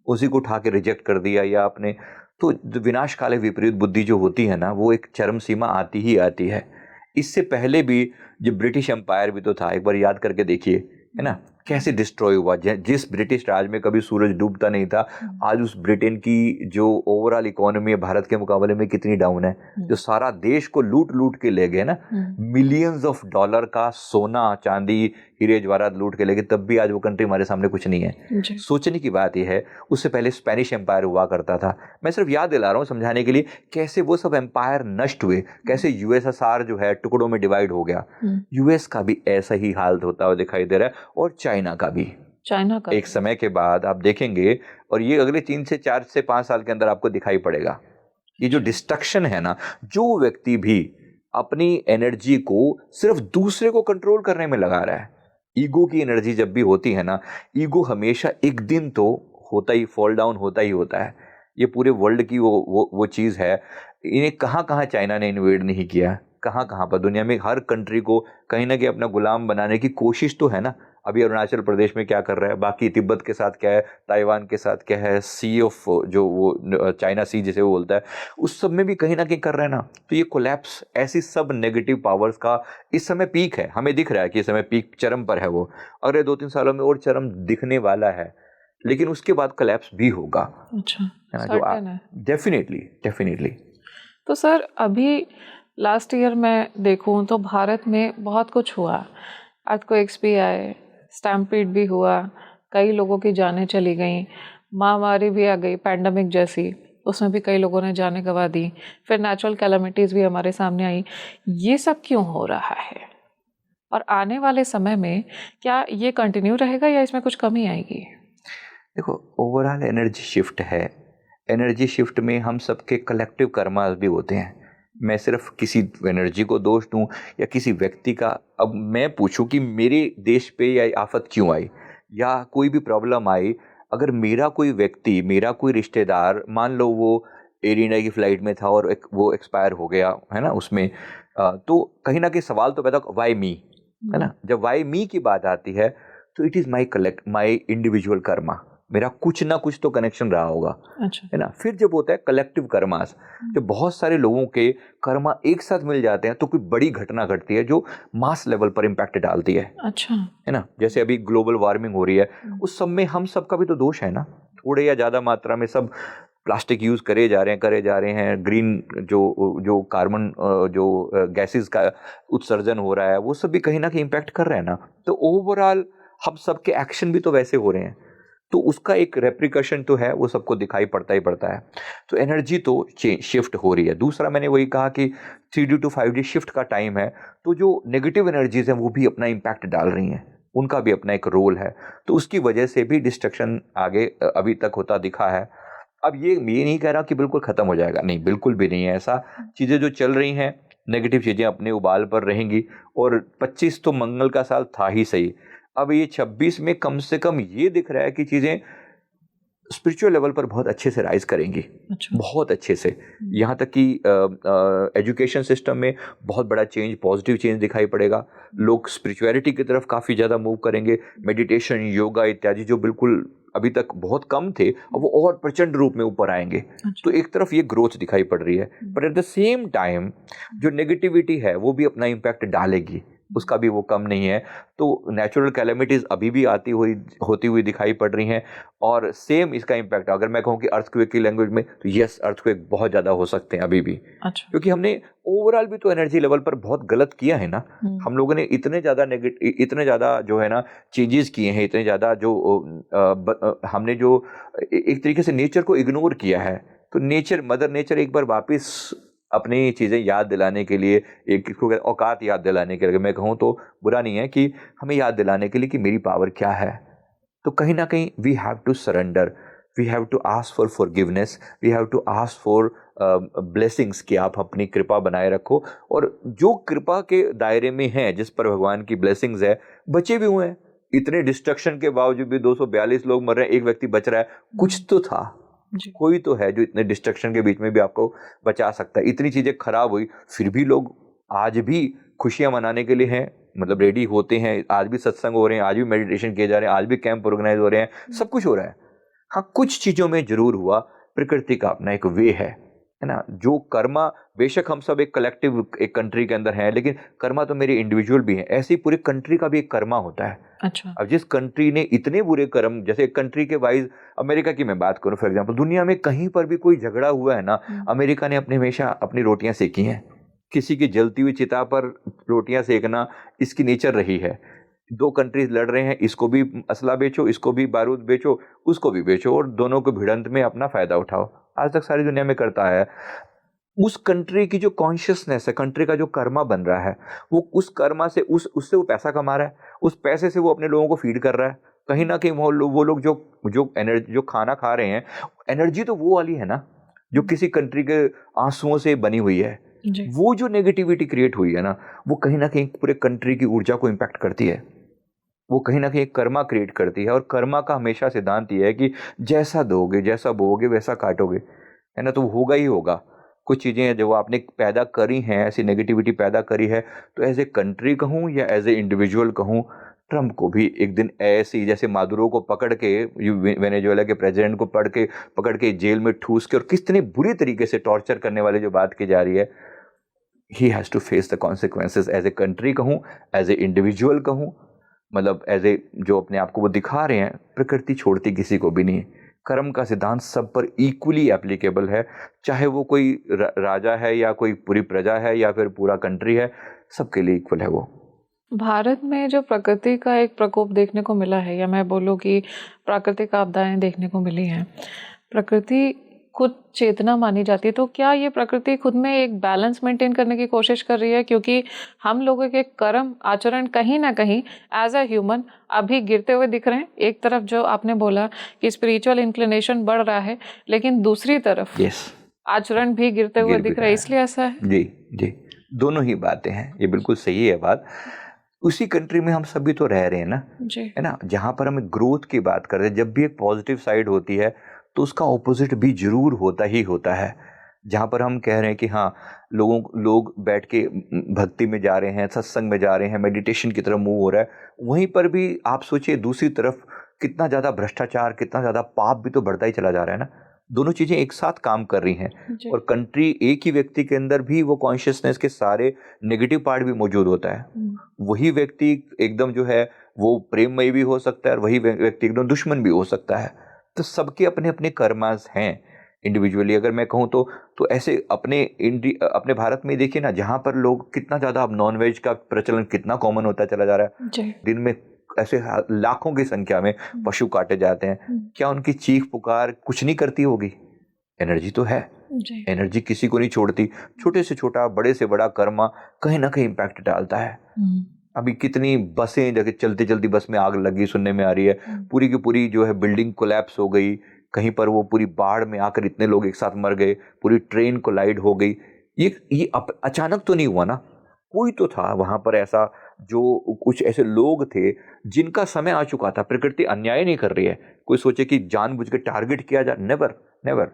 उसी को उठा के रिजेक्ट कर दिया। या आपने तो विनाश काले विपरीत बुद्धि जो होती है ना, वो एक चरम सीमा आती ही आती है। इससे पहले भी जो ब्रिटिश एम्पायर भी तो था, एक बार याद करके देखिए, है ना, कैसे डिस्ट्रॉय हुआ। जिस ब्रिटिश राज में कभी सूरज डूबता नहीं था, आज उस ब्रिटेन की जो ओवरऑल इकोनॉमी है भारत के मुकाबले में कितनी डाउन है। जो सारा देश को लूट लूट के ले गए ना, मिलियंस ऑफ डॉलर का सोना चांदी हीरे जवाहरात लूट के ले गए, तब भी आज वो कंट्री हमारे सामने कुछ नहीं है। सोचने की बात यह है, उससे पहले स्पेनिश एम्पायर हुआ करता था। मैं सिर्फ याद दिला रहा हूँ समझाने के लिए कैसे वो सब एम्पायर नष्ट हुए, कैसे यूएसएसआर जो है टुकड़ों में डिवाइड हो गया। यूएस का भी ऐसा ही हाल होता हुआ दिखाई दे रहा है, और चाइना का भी। एक समय के बाद आप देखेंगे, और ये अगले 3 से 4 से 5 साल के अंदर आपको दिखाई पड़ेगा। ये जो डिस्ट्रक्शन है ना, जो व्यक्ति भी अपनी एनर्जी को सिर्फ दूसरे को कंट्रोल करने में लगा रहा है, ईगो की एनर्जी जब भी होती है ना, ईगो हमेशा एक दिन तो होता ही फॉल डाउन होता ही होता है। ये पूरे वर्ल्ड की वो चीज़ है। इन्हें कहाँ कहाँ चाइना ने इन्वेड नहीं किया, कहाँ कहाँ पर दुनिया में हर कंट्री को कहीं ना कहीं अपना गुलाम बनाने की कोशिश तो है ना। अभी अरुणाचल प्रदेश में क्या कर रहा है, बाकी तिब्बत के साथ क्या है, ताइवान के साथ क्या है, सी ऑफ जो वो चाइना सी जिसे वो बोलता है, उस सब में भी कहीं ना कहीं कर रहा है ना। तो ये कोलैप्स, ऐसी सब नेगेटिव पावर्स का इस समय पीक है। हमें दिख रहा है कि इस समय पीक चरम पर है। वो अगले 2-3 सालों में और चरम दिखने वाला है, लेकिन उसके बाद कोलैप्स भी होगा। अच्छा, जो डेफिनेटली। तो सर अभी लास्ट ईयर मैं देखूं तो भारत में बहुत कुछ हुआ। अर्थक्वेक्स भी आए, स्टैम्पीड भी हुआ, कई लोगों की जानें चली गईं, महामारी भी आ गई पैंडमिक जैसी, उसमें भी कई लोगों ने जानें गंवा दी। फिर नेचुरल कैलामिटीज़ भी हमारे सामने आई। ये सब क्यों हो रहा है, और आने वाले समय में क्या ये कंटिन्यू रहेगा या इसमें कुछ कमी आएगी? देखो, ओवरऑल एनर्जी शिफ्ट है। एनर्जी शिफ्ट में हम सबके कलेक्टिव कर्मास भी होते हैं। मैं सिर्फ किसी एनर्जी को दोष दूं या किसी व्यक्ति का, अब मैं पूछूं कि मेरे देश पे या आफत क्यों आई या कोई भी प्रॉब्लम आई, अगर मेरा कोई व्यक्ति, मेरा कोई रिश्तेदार, मान लो वो एयर इंडिया की फ्लाइट में था और वो एक्सपायर हो गया है ना उसमें, तो कहीं ना कहीं सवाल तो पैदा, वाई मी, है ना। जब वाई मी की बात आती है तो it is my individual Karma, मेरा कुछ ना कुछ तो कनेक्शन रहा होगा, अच्छा। है ना। फिर जब होता है कलेक्टिव कर्मास, जब बहुत सारे लोगों के कर्मा एक साथ मिल जाते हैं तो कोई बड़ी घटना घटती है जो मास लेवल पर इम्पैक्ट डालती अच्छा। है ना। जैसे अभी ग्लोबल वार्मिंग हो रही है, उस सब में हम सब का भी तो दोष है ना। थोड़े या ज़्यादा मात्रा में सब प्लास्टिक यूज़ करे जा रहे हैं, ग्रीन जो कार्बन जो गैसेस का उत्सर्जन हो रहा है वो सब भी कहीं ना कहीं इम्पैक्ट कर रहे हैं ना। तो ओवरऑल हम सब के एक्शन भी तो वैसे हो रहे हैं, तो उसका एक रेप्रिकॉशन तो है, वो सबको दिखाई पड़ता ही पड़ता है। तो एनर्जी तो शिफ्ट हो रही है। दूसरा मैंने वही कहा कि 3D to 5D शिफ्ट का टाइम है, तो जो नेगेटिव एनर्जीज हैं वो भी अपना इम्पैक्ट डाल रही हैं, उनका भी अपना एक रोल है। तो उसकी वजह से भी डिस्ट्रक्शन आगे अभी तक होता दिखा है। अब ये नहीं कह रहा कि बिल्कुल ख़त्म हो जाएगा, नहीं, बिल्कुल भी नहीं है ऐसा। चीज़ें जो चल रही हैं, नेगेटिव चीज़ें अपने उबाल पर रहेंगी। और 25 तो मंगल का साल था ही सही, अब ये 26 में कम से कम ये दिख रहा है कि चीज़ें स्पिरिचुअल लेवल पर बहुत अच्छे से राइज करेंगी। अच्छा। बहुत अच्छे से, यहाँ तक कि एजुकेशन सिस्टम में बहुत बड़ा चेंज, पॉजिटिव चेंज दिखाई पड़ेगा। लोग स्पिरिचुअलिटी की तरफ काफ़ी ज़्यादा मूव करेंगे। मेडिटेशन, योगा इत्यादि जो बिल्कुल अभी तक बहुत कम थे, अब वो और प्रचंड रूप में ऊपर आएंगे। अच्छा। तो एक तरफ ये ग्रोथ दिखाई पड़ रही है, पर एट द सेम टाइम जो नेगेटिविटी है वो भी अपना इम्पैक्ट डालेगी, उसका भी वो कम नहीं है। तो नेचुरल कैलेमिटीज़ अभी भी होती हुई दिखाई पड़ रही हैं। और सेम इसका इम्पैक्ट, अगर मैं कहूँ कि अर्थक्वेक की लैंग्वेज में, तो यस, अर्थक्वेक बहुत ज़्यादा हो सकते हैं अभी भी। अच्छा। क्योंकि हमने ओवरऑल भी तो एनर्जी लेवल पर बहुत गलत किया है ना। हम लोगों ने इतने ज़्यादा जो है ना चेंजेस किए हैं, इतने ज़्यादा जो हमने जो एक तरीके से नेचर को इग्नोर किया है। तो मदर नेचर एक बार वापस अपनी चीज़ें याद दिलाने के लिए, एक इसको औकात याद दिलाने के लिए, मैं कहूँ तो बुरा नहीं है, कि हमें याद दिलाने के लिए कि मेरी पावर क्या है। तो कहीं ना कहीं we have to surrender, we have to ask for forgiveness, we have to ask for blessings, कि आप अपनी कृपा बनाए रखो। और जो कृपा के दायरे में है, जिस पर भगवान की ब्लेसिंग्स है, बचे भी हुए हैं। इतने डिस्ट्रक्शन के बावजूद भी 242 लोग मर रहे हैं, एक व्यक्ति बच रहा है, कुछ तो था, कोई तो है जो इतने डिस्ट्रक्शन के बीच में भी आपको बचा सकता है। इतनी चीज़ें खराब हुई, फिर भी लोग आज भी खुशियां मनाने के लिए हैं, मतलब रेडी होते हैं। आज भी सत्संग हो रहे हैं, आज भी मेडिटेशन किए जा रहे हैं, आज भी कैंप ऑर्गेनाइज हो रहे हैं, सब कुछ हो रहा है। हाँ, कुछ चीज़ों में जरूर हुआ, प्रकृति का अपना एक वे है ना। जो कर्मा, बेशक हम सब एक कलेक्टिव एक कंट्री के अंदर हैं, लेकिन कर्मा तो मेरे इंडिविजुअल भी हैं। ऐसे ही पूरी कंट्री का भी एक कर्मा होता है। अच्छा। अब जिस कंट्री ने इतने बुरे कर्म, जैसे कंट्री के वाइज अमेरिका की मैं बात करूं फॉर एग्जांपल, दुनिया में कहीं पर भी कोई झगड़ा हुआ है ना, अमेरिका ने अपने हमेशा अपनी रोटियां सेकी हैं। किसी की जलती हुई चिता पर रोटियां सेकना इसकी नेचर रही है। दो कंट्रीज लड़ रहे हैं, इसको भी असला बेचो, इसको भी बारूद बेचो, उसको भी बेचो, और दोनों को भिड़ंत में अपना फायदा उठाओ। आज तक सारी दुनिया में करता है। उस कंट्री की जो कॉन्शियसनेस है, कंट्री का जो कर्मा बन रहा है, वो उस कर्मा से उससे वो पैसा कमा रहा है, उस पैसे से वो अपने लोगों को फीड कर रहा है। कहीं ना कहीं वो लोग जो एनर्जी, जो खाना खा रहे हैं, एनर्जी तो वो वाली है ना जो किसी कंट्री के आंसुओं से बनी हुई है। वो जो नेगेटिविटी क्रिएट हुई है ना, वो कहीं ना कहीं पूरे कंट्री की ऊर्जा को इम्पैक्ट करती है। वो कहीं ना कहीं कर्मा क्रिएट करती है। और कर्मा का हमेशा सिद्धांत ये है कि जैसा दोगे, जैसा बोओगे, वैसा काटोगे, है ना। तो होगा ही होगा। कुछ चीज़ें जो आपने पैदा करी हैं, ऐसी नेगेटिविटी पैदा करी है, तो एज ए कंट्री कहूँ या एज ए इंडिविजुअल कहूँ, ट्रम्प को भी एक दिन ऐसी, जैसे मादुरो को पकड़ के, वेनेजुएला के प्रेसिडेंट को पकड़ के जेल में ठूस के और कितने बुरी तरीके से टॉर्चर करने वाली जो बात की जा रही है, he has to face the consequences as a country कहूँ, एज ए इंडिविजुअल कहूँ, मतलब एज ए जो अपने आप को वो दिखा रहे हैं। प्रकृति छोड़ती किसी को भी नहीं। कर्म का सिद्धांत सब पर इक्वली एप्लीकेबल है, चाहे वो कोई राजा है या कोई पूरी प्रजा है या फिर पूरा कंट्री है, सबके लिए इक्वल है वो। भारत में जो प्रकृति का एक प्रकोप देखने को मिला है, या मैं बोलूँ कि प्राकृतिक आपदाएं देखने को मिली हैं, प्रकृति खुद चेतना मानी जाती है, तो क्या ये प्रकृति खुद में एक बैलेंस मेंटेन करने की कोशिश कर रही है? क्योंकि हम लोगों के कर्म आचरण कहीं ना कहीं एज अ ह्यूमन अभी गिरते हुए दिख रहे हैं। एक तरफ जो आपने बोला कि स्पिरिचुअल इंक्लिनेशन बढ़ रहा है, लेकिन दूसरी तरफ आचरण भी गिरते हुए दिख रहा है, इसलिए ऐसा है। जी, दोनों ही बातें हैं, ये बिल्कुल सही है बात। उसी कंट्री में हम सभी तो रह रहे हैं ना, जी। है ना। जहाँ पर हम ग्रोथ की बात कर रहे हैं, जब भी एक पॉजिटिव साइड होती है तो उसका ऑपोजिट भी जरूर होता ही होता है। जहाँ पर हम कह रहे हैं कि हाँ, लोग बैठ के भक्ति में जा रहे हैं, सत्संग में जा रहे हैं, मेडिटेशन की तरफ मूव हो रहा है, वहीं पर भी आप सोचिए दूसरी तरफ कितना ज़्यादा भ्रष्टाचार, कितना ज़्यादा पाप भी तो बढ़ता ही चला जा रहा है ना। दोनों चीज़ें एक साथ काम कर रही हैं जी। और कंट्री, एक ही व्यक्ति के अंदर भी वो कॉन्शियसनेस के सारे नेगेटिव पार्ट भी मौजूद होता है। वही व्यक्ति एकदम जो है वो प्रेममय भी हो सकता है और वही व्यक्ति एकदम दुश्मन भी हो सकता है। तो सबके अपने अपने कर्मास हैं इंडिविजुअली। अगर मैं कहूँ तो ऐसे अपने भारत में देखिए ना, जहाँ पर लोग कितना ज़्यादा, अब नॉनवेज का प्रचलन कितना कॉमन होता चला जा रहा है। जी। दिन में ऐसे लाखों की संख्या में पशु काटे जाते हैं। क्या उनकी चीख पुकार कुछ नहीं करती होगी? एनर्जी तो है, जी। एनर्जी किसी को नहीं छोड़ती। छोटे से छोटा, बड़े से बड़ा कर्मा कहीं ना कहीं इम्पैक्ट डालता है। अभी कितनी बसें जगह चलती चलती बस में आग लगी सुनने में आ रही है, पूरी की पूरी जो है बिल्डिंग कोलैप्स हो गई, कहीं पर वो पूरी बाढ़ में आकर इतने लोग एक साथ मर गए, पूरी ट्रेन कोलाइड हो गई। ये अचानक तो नहीं हुआ ना, कोई तो था वहां पर ऐसा, जो कुछ ऐसे लोग थे जिनका समय आ चुका था। प्रकृति अन्याय नहीं कर रही है, कोई सोचे कि जानबूझ के टारगेट किया जाए, नेवर नेवर।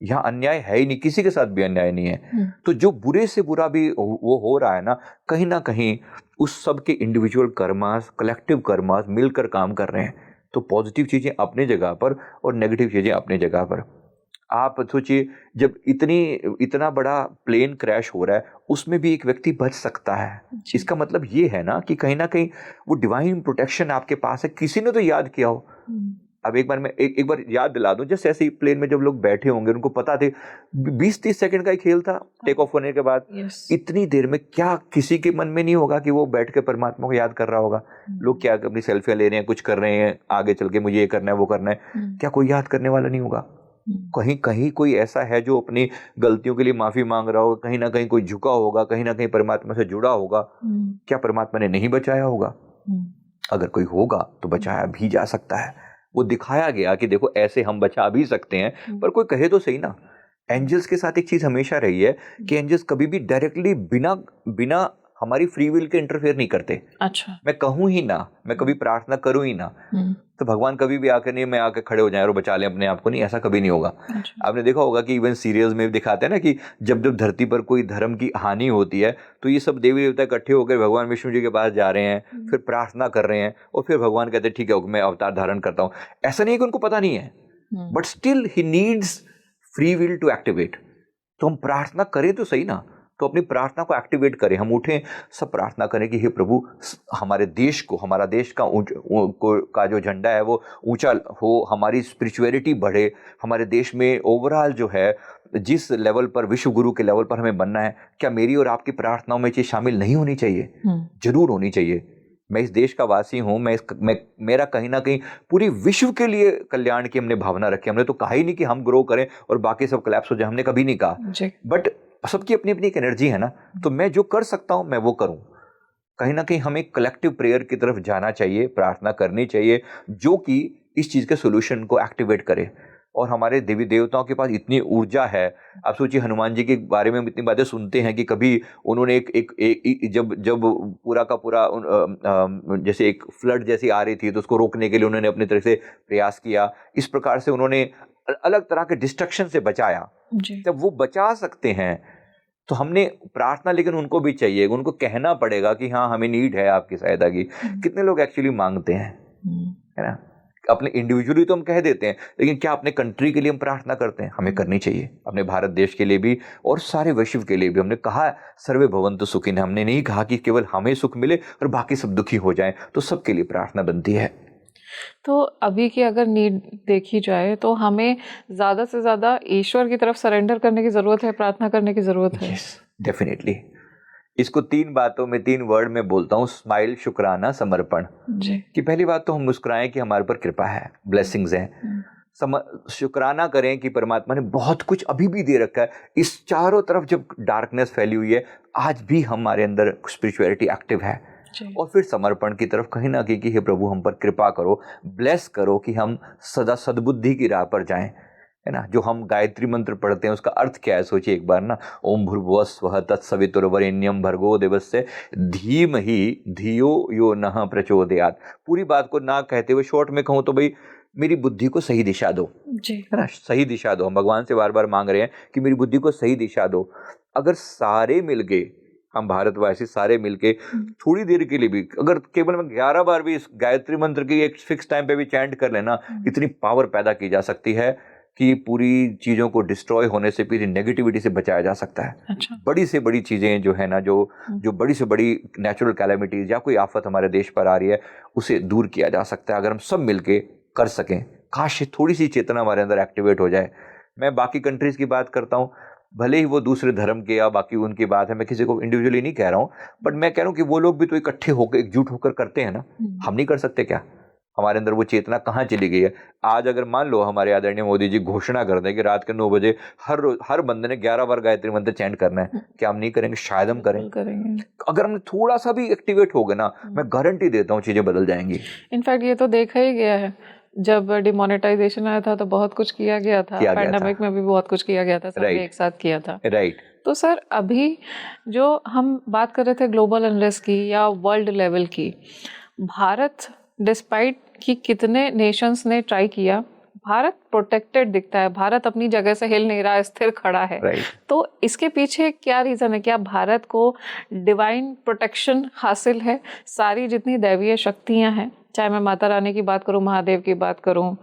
यहाँ अन्याय है ही नहीं, किसी के साथ भी अन्याय नहीं है। तो जो बुरे से बुरा भी वो हो रहा है ना कहीं उस सब के इंडिविजुअल कर्मास, कलेक्टिव कर्मास मिलकर काम कर रहे हैं। तो पॉजिटिव चीजें अपनी जगह पर और नेगेटिव चीजें अपनी जगह पर। आप सोचिए, जब इतना बड़ा प्लेन क्रैश हो रहा है, उसमें भी एक व्यक्ति बच सकता है। इसका मतलब ये है ना कि वो डिवाइन प्रोटेक्शन आपके पास है, किसी ने तो याद किया हो। अब एक बार याद दिला दूं, जैसे ऐसे ही प्लेन में जब लोग बैठे होंगे, उनको पता थे 20-30 सेकंड का ही खेल था टेक ऑफ होने के बाद। इतनी देर में क्या किसी के मन में नहीं होगा कि वो बैठ के परमात्मा को याद कर रहा होगा? लोग क्या अपनी सेल्फियां ले रहे हैं, कुछ कर रहे हैं, आगे चल के मुझे ये करना है वो करना है, क्या कोई याद करने वाला नहीं होगा? कहीं कहीं कोई ऐसा है जो अपनी गलतियों के लिए माफी मांग रहा होगा, कहीं ना कहीं कोई झुका होगा, कहीं ना कहीं परमात्मा से जुड़ा होगा। क्या परमात्मा ने नहीं बचाया होगा? अगर कोई होगा तो बचाया भी जा सकता है। वो दिखाया गया कि देखो ऐसे हम बचा भी सकते हैं। पर कोई कहे तो सही ना, एंजल्स के साथ एक चीज हमेशा रही है कि एंजल्स कभी भी डायरेक्टली बिना हमारी फ्री विल के इंटरफेयर नहीं करते। अच्छा। मैं कहूं ही ना, मैं कभी प्रार्थना करूं ही ना, तो भगवान कभी भी आकर नहीं मैं आके खड़े हो जाए और बचा लें अपने आप को, नहीं, ऐसा कभी नहीं होगा। अच्छा। आपने देखा होगा कि इवन सीरियल्स में दिखाते हैं ना कि जब जब धरती पर कोई धर्म की हानि होती है तो ये सब देवी देवता इकट्ठे होकर भगवान विष्णु जी के पास जा रहे हैं, फिर प्रार्थना कर रहे हैं और फिर भगवान कहते हैं ठीक है मैं अवतार धारण करता हूँ। ऐसा नहीं है कि उनको पता नहीं है, but still he needs free will to activate. तो हम प्रार्थना करें तो सही ना, तो अपनी प्रार्थना को एक्टिवेट करें, हम उठें, सब प्रार्थना करें कि हे प्रभु हमारे देश को, हमारा देश का जो झंडा है वो ऊंचा हो, हमारी स्पिरिचुअलिटी बढ़े, हमारे देश में ओवरऑल जो है जिस लेवल पर, विश्व गुरु के लेवल पर हमें बनना है, क्या मेरी और आपकी प्रार्थनाओं में चीज शामिल नहीं होनी चाहिए? जरूर होनी चाहिए। मैं इस देश का वासी हूं, मेरा कहीं ना कहीं पूरी विश्व के लिए कल्याण की हमने भावना रखी। हमने तो कहा ही नहीं कि हम ग्रो करें और बाकी सब कोलैप्स हो जाए, हमने कभी नहीं कहा। बट सबकी अपनी अपनी एक एनर्जी है ना, तो मैं जो कर सकता हूं मैं वो करूं। कहीं ना कहीं हमें कलेक्टिव प्रेयर की तरफ जाना चाहिए, प्रार्थना करनी चाहिए जो कि इस चीज के सोल्यूशन को एक्टिवेट करे। और हमारे देवी देवताओं के पास इतनी ऊर्जा है। आप सोचिए हनुमान जी के बारे में हम इतनी बातें सुनते हैं कि कभी उन्होंने जब पूरा का पूरा जैसे एक फ्लड जैसी आ रही थी तो उसको रोकने के लिए उन्होंने अपनी तरह से प्रयास किया। इस प्रकार से उन्होंने अलग तरह के डिस्ट्रक्शन से बचाया। जब वो बचा सकते हैं तो हमने प्रार्थना, लेकिन उनको भी चाहिए, उनको कहना पड़ेगा कि हाँ हमें नीड है आपकी सहायता की। कितने लोग एक्चुअली मांगते हैं, है ना? अपने इंडिविजुअली तो हम कह देते हैं, लेकिन क्या अपने कंट्री के लिए हम प्रार्थना करते हैं? हमें करनी चाहिए, अपने भारत देश के लिए भी और सारे विश्व के लिए भी। हमने कहा सर्वे भवन्तु सुखिनः, हमने नहीं कहा कि केवल हमें सुख मिले और बाकी सब दुखी हो जाएं। तो सबके लिए प्रार्थना बनती है। तो अभी की अगर नीड देखी जाए तो हमें ज़्यादा से ज़्यादा ईश्वर की तरफ सरेंडर करने की ज़रूरत है, प्रार्थना करने की ज़रूरत है। Yes, definitely. इसको 3 बातों में, 3 वर्ड में बोलता हूँ, स्माइल, शुक्राना, समर्पण। जी। कि पहली बात तो हम मुस्कुराएं कि हमारे ऊपर कृपा है, ब्लेसिंग्स हैं। शुक्राना करें कि परमात्मा ने बहुत कुछ अभी भी दे रखा है। इस चारों तरफ जब डार्कनेस फैली हुई है, आज भी हमारे अंदर स्पिरिचुअलिटी एक्टिव है। और फिर समर्पण की तरफ कहीं ना कहीं कि हे प्रभु हम पर कृपा करो, ब्लेस करो कि हम सदा सद्बुद्धि की राह पर जाएं। है ना। जो हम गायत्री मंत्र पढ़ते हैं उसका अर्थ क्या है, सोचिए एक बार ना, ओम भूर्भुवः स्वः तत्सवितुर्वरेण्यं भर्गो देवस्य धीमहि धियो यो नः प्रचोदयात्। पूरी बात को ना कहते हुए शॉर्ट में कहूँ तो भाई मेरी बुद्धि को सही दिशा दो, जी। है ना, सही दिशा दो। हम भगवान से बार बार मांग रहे हैं कि मेरी बुद्धि को सही दिशा दो। अगर सारे मिलके, हम भारतवासी सारे मिलके थोड़ी देर के लिए भी, अगर केवल में 11 बार भी इस गायत्री मंत्र की एक फिक्स टाइम पे भी चैंट कर लेना, इतनी पावर पैदा की जा सकती है कि पूरी चीज़ों को डिस्ट्रॉय होने से, पूरी नेगेटिविटी से बचाया जा सकता है। अच्छा। बड़ी से बड़ी चीज़ें जो है ना, जो बड़ी से बड़ी नेचुरल कैलेमिटीज या कोई आफत हमारे देश पर आ रही है, उसे दूर किया जा सकता है अगर हम सब मिलके कर सकें। काश थोड़ी सी चेतना हमारे अंदर एक्टिवेट हो जाए। मैं बाकी कंट्रीज़ की बात करता हूँ, भले ही वो दूसरे धर्म के या बाकी उनकी बात है, मैं किसी को इंडिविजुअली नहीं कह रहा हूँ, बट मैं कह रहा हूँ कि वो लोग भी तो इकट्ठे होकर, एकजुट होकर करते हैं ना। हम नहीं कर सकते क्या? हमारे अंदर वो चेतना कहाँ चली गई है? आज अगर मान लो हमारे आदरणीय मोदी जी घोषणा कर दें कि रात के 9 बजे हर बंदे ने 11 बार गायत्री मंत्र चैंट करना है, क्या हम नहीं करेंगे? शायद हम करेंगे। अगर हमने थोड़ा सा भी एक्टिवेट हो गए ना, मैं गारंटी देता हूँ चीजें बदल जाएंगी। इनफैक्ट ये तो देखा ही गया है, जब डिमोनेटाइजेशन आया था तो बहुत कुछ किया गया था, पैंडेमिक में भी बहुत कुछ किया गया था, सबने एक साथ किया था। राइट। तो सर अभी जो हम बात कर रहे थे ग्लोबल अनरेस्ट की या वर्ल्ड लेवल की, भारत डिस्पाइट कि कितने नेशंस ने ट्राई किया, भारत प्रोटेक्टेड दिखता है, भारत अपनी जगह से हिल नहीं रहा, स्थिर खड़ा है। तो इसके पीछे क्या रीज़न है? क्या भारत को डिवाइन प्रोटेक्शन हासिल है? सारी जितनी दैवीय शक्तियां हैं, चाहे मैं माता रानी की बात करूं, महादेव की बात करूं,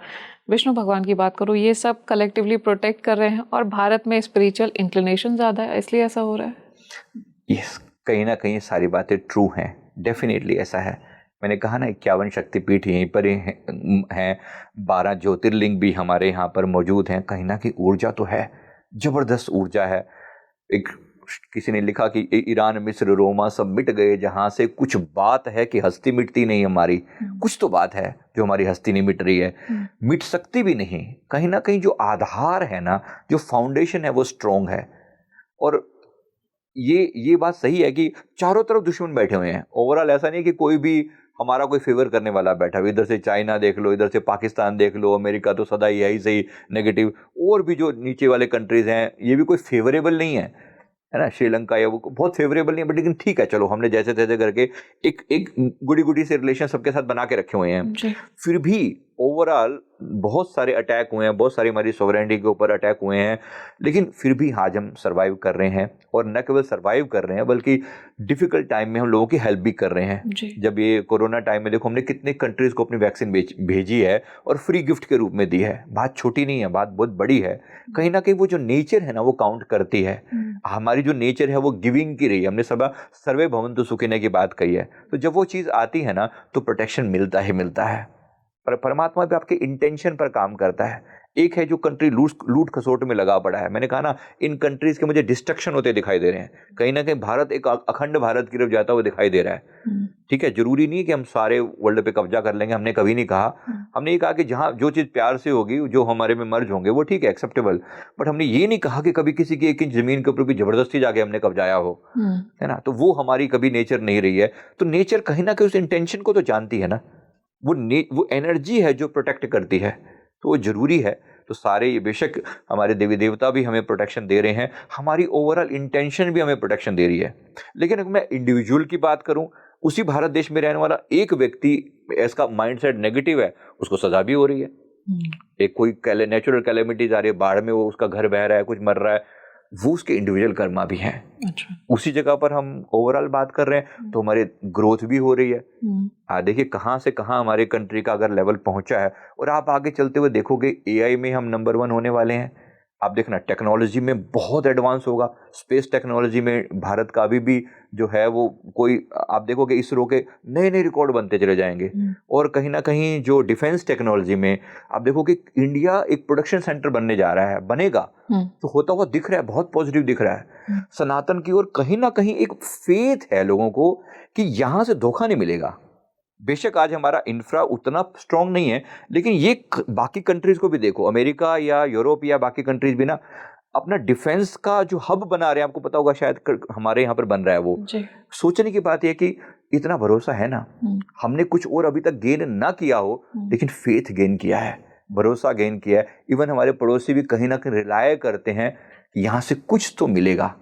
विष्णु भगवान की बात करूं, ये सब कलेक्टिवली प्रोटेक्ट कर रहे हैं और भारत में स्पिरिचुअल इंक्लिनेशन ज़्यादा है, इसलिए ऐसा हो रहा है। यस, कहीं ना कहीं सारी बातें ट्रू हैं, डेफिनेटली ऐसा है। मैंने कहा ना 51 शक्तिपीठ यहीं पर हैं, 12 ज्योतिर्लिंग भी हमारे यहाँ पर मौजूद हैं। कहीं ना कहीं ऊर्जा तो है, जबरदस्त ऊर्जा है। एक किसी ने लिखा कि ईरान मिस्र रोमा सब मिट गए जहाँ से, कुछ बात है कि हस्ती मिटती नहीं हमारी। कुछ तो बात है जो हमारी हस्ती नहीं मिट रही है, मिट सकती भी नहीं। कहीं ना कहीं जो आधार है ना, जो फाउंडेशन है वो स्ट्रोंग है। और ये बात सही है कि चारों तरफ दुश्मन बैठे हुए हैं। ओवरऑल ऐसा नहीं कि कोई भी हमारा कोई फेवर करने वाला बैठा हुआ। इधर से चाइना देख लो, इधर से पाकिस्तान देख लो, अमेरिका तो सदा यही सही नेगेटिव, और भी जो नीचे वाले कंट्रीज हैं ये भी कोई फेवरेबल नहीं है ना। श्रीलंका या वो बहुत फेवरेबल नहीं है, बट लेकिन ठीक है, चलो हमने जैसे तैसे करके एक गुडी से रिलेशन सबके साथ बना के रखे हुए हैं। फिर भी ओवरऑल बहुत सारे अटैक हुए हैं, बहुत सारी हमारी सॉवरेनिटी के ऊपर अटैक हुए हैं, लेकिन फिर भी आज हम सर्वाइव कर रहे हैं। और न केवल सर्वाइव कर रहे हैं बल्कि डिफिकल्ट टाइम में हम लोगों की हेल्प भी कर रहे हैं। जब ये कोरोना टाइम में देखो हमने कितने कंट्रीज को अपनी वैक्सीन भेजी है और फ्री गिफ्ट के रूप में दी है। बात छोटी नहीं है, बात बहुत बड़ी है। कहीं ना कहीं वो जो नेचर है ना वो काउंट करती है। हमारी जो नेचर है वो गिविंग की रही है। हमने सब सर्वे भवन्तु सुखिनः की बात कही है, तो जब वो चीज़ आती है ना तो प्रोटेक्शन मिलता ही मिलता है। पर परमात्मा भी आपके इंटेंशन पर काम करता है। एक है जो कंट्री लूट खसोट में लगा पड़ा है। मैंने कहा ना, इन कंट्रीज के मुझे डिस्ट्रक्शन होते दिखाई दे रहे हैं। कहीं ना कहीं भारत एक अखंड भारत की तरफ जाता हुआ दिखाई दे रहा है। ठीक है, जरूरी नहीं कि हम सारे वर्ल्ड पे कब्जा कर लेंगे, हमने कभी नहीं कहा। हमने ये कहा कि जहाँ जो चीज़ प्यार से होगी, जो हमारे में मर्ज होंगे, वो ठीक है, एक्सेप्टेबल। बट हमने ये नहीं कहा कि कभी किसी की 1 इंच जमीन के ऊपर भी जबरदस्ती जाके हमने कब्जाया हो, है ना। तो वो हमारी कभी नेचर नहीं रही है। तो नेचर कहीं ना कहीं उस इंटेंशन को तो जानती है ना, वो एनर्जी है जो प्रोटेक्ट करती है, तो वो जरूरी है। तो सारे ये बेशक हमारे देवी देवता भी हमें प्रोटेक्शन दे रहे हैं, हमारी ओवरऑल इंटेंशन भी हमें प्रोटेक्शन दे रही है। लेकिन अगर मैं इंडिविजुअल की बात करूं, उसी भारत देश में रहने वाला एक व्यक्ति इसका माइंडसेट नेगेटिव है, उसको सजा भी हो रही है। एक कोई नेचुरल कैलेमिटीज आ रही है, बाढ़ में वो उसका घर बह रहा है, कुछ मर रहा है, वो उसके इंडिविजुअल कर्मा भी हैं। अच्छा। उसी जगह पर हम ओवरऑल बात कर रहे हैं तो हमारे ग्रोथ भी हो रही है। देखिए कहाँ से कहाँ हमारे कंट्री का अगर लेवल पहुंचा है, और आप आगे चलते हुए देखोगे एआई में हम नंबर 1 होने वाले हैं। आप देखना टेक्नोलॉजी में बहुत एडवांस होगा। स्पेस टेक्नोलॉजी में भारत का अभी भी जो है वो कोई, आप देखोगे इसरो के नए नए रिकॉर्ड बनते चले जाएंगे। और कहीं ना कहीं जो डिफेंस टेक्नोलॉजी में आप देखोगे इंडिया एक प्रोडक्शन सेंटर बनने जा रहा है, बनेगा, तो होता हुआ दिख रहा है, बहुत पॉजिटिव दिख रहा है सनातन की ओर। कहीं ना कहीं एक फेथ है लोगों को कि यहां से धोखा नहीं मिलेगा। बेशक आज हमारा इंफ्रा उतना स्ट्रांग नहीं है, लेकिन ये बाकी कंट्रीज को भी देखो, अमेरिका या यूरोप या बाकी कंट्रीज भी ना अपना डिफेंस का जो हब बना रहे हैं। आपको पता होगा शायद हमारे यहाँ पर बन रहा है वो। सोचने की बात यह कि इतना भरोसा है ना, हमने कुछ और अभी तक गेन ना किया हो, लेकिन फेथ गेन किया है। भरोसा गेन किया है। इवन हमारे पड़ोसी भी कहीं ना कहीं रिलाय करते हैं कि यहाँ से कुछ तो मिलेगा,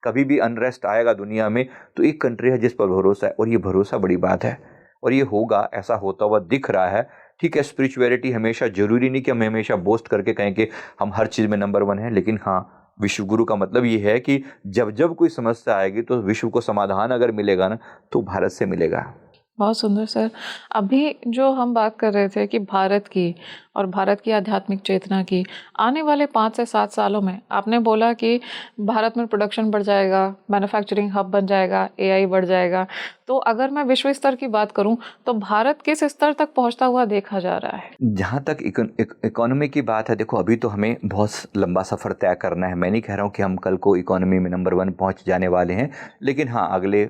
कभी भी अनरेस्ट आएगा दुनिया में तो एक कंट्री है जिस पर भरोसा है, और ये भरोसा बड़ी बात है और ये होगा, ऐसा होता हुआ दिख रहा है। ठीक है, स्पिरिचुअलिटी हमेशा जरूरी नहीं कि हम हमेशा बोस्ट करके कहें कि हम हर चीज़ में नंबर 1 हैं, लेकिन हाँ, विश्व गुरु का मतलब ये है कि जब जब कोई समस्या आएगी तो विश्व को समाधान अगर मिलेगा ना तो भारत से मिलेगा। बहुत सुंदर सर। अभी जो हम बात कर रहे थे कि भारत की और भारत की आध्यात्मिक चेतना की, आने वाले 5 से 7 सालों में आपने बोला कि भारत में प्रोडक्शन बढ़ जाएगा, मैन्युफैक्चरिंग हब बन जाएगा, एआई बढ़ जाएगा। तो अगर मैं विश्व स्तर की बात करूं तो भारत किस स्तर तक पहुंचता हुआ देखा जा रहा है? जहाँ तक इकोनॉमी की बात है, देखो अभी तो हमें बहुत लंबा सफ़र तय करना है। मैं नहीं कह रहा हूँ कि हम कल को इकोनॉमी में नंबर 1 पहुँच जाने वाले हैं, लेकिन हाँ, अगले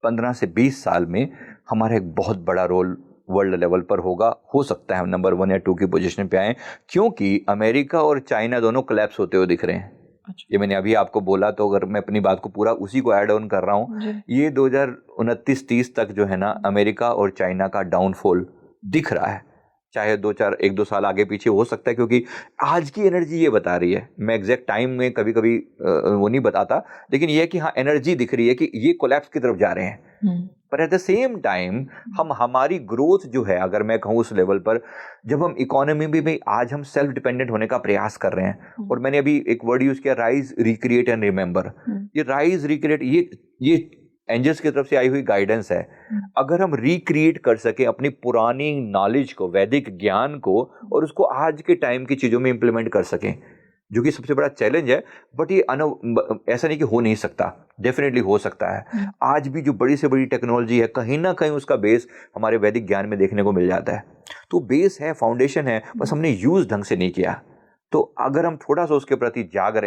15 से 20 साल में हमारा एक बहुत बड़ा रोल वर्ल्ड लेवल पर होगा। हो सकता है हम नंबर 1 या 2 की पोजीशन पे आए, क्योंकि अमेरिका और चाइना दोनों कोलैप्स होते हुए दिख रहे हैं। अच्छा। ये मैंने अभी आपको बोला, तो अगर मैं अपनी बात को पूरा उसी को ऐड ऑन कर रहा हूँ, ये 2029-30 तक जो है ना, अमेरिका और चाइना का डाउनफॉल दिख रहा है। चाहे 1-2 साल आगे पीछे हो सकता है, क्योंकि आज की एनर्जी ये बता रही है। मैं एग्जैक्ट टाइम में कभी कभी वो नहीं बताता, लेकिन ये है कि हाँ, एनर्जी दिख रही है कि ये कोलैप्स की तरफ जा रहे हैं। पर एट द सेम टाइम हमारी ग्रोथ जो है, अगर मैं कहूँ उस लेवल पर, जब हम इकोनॉमी में आज हम सेल्फ डिपेंडेंट होने का प्रयास कर रहे हैं, और मैंने अभी एक वर्ड यूज किया, राइज, रिक्रिएट एंड रिमेंबर। ये राइज, रिक्रिएट, ये एंजल्स की तरफ से आई हुई गाइडेंस है। अगर हम रिक्रिएट कर सके अपनी पुरानी नॉलेज को, वैदिक ज्ञान को, और उसको आज के टाइम की चीज़ों में इम्प्लीमेंट कर सकें, जो कि सबसे बड़ा चैलेंज है, बट ये ऐसा नहीं कि हो नहीं सकता, डेफिनेटली हो सकता है। आज भी जो बड़ी से बड़ी टेक्नोलॉजी है, कहीं ना कहीं उसका बेस हमारे वैदिक ज्ञान में देखने को मिल जाता है। तो बेस है, फाउंडेशन है, बस हमने यूज़ ढंग से नहीं किया। तो अगर हम थोड़ा सा उसके प्रति जाग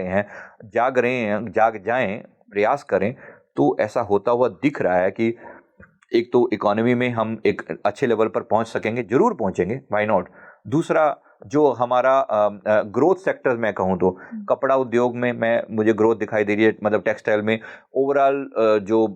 जाएं, प्रयास करें, तो ऐसा होता हुआ दिख रहा है कि एक तो इकोनॉमी में हम एक अच्छे लेवल पर पहुंच सकेंगे, जरूर पहुंचेंगे, व्हाई नॉट। दूसरा, जो हमारा ग्रोथ सेक्टर में कहूँ तो कपड़ा उद्योग में मुझे ग्रोथ दिखाई दे रही है, मतलब टेक्सटाइल में। ओवरऑल जो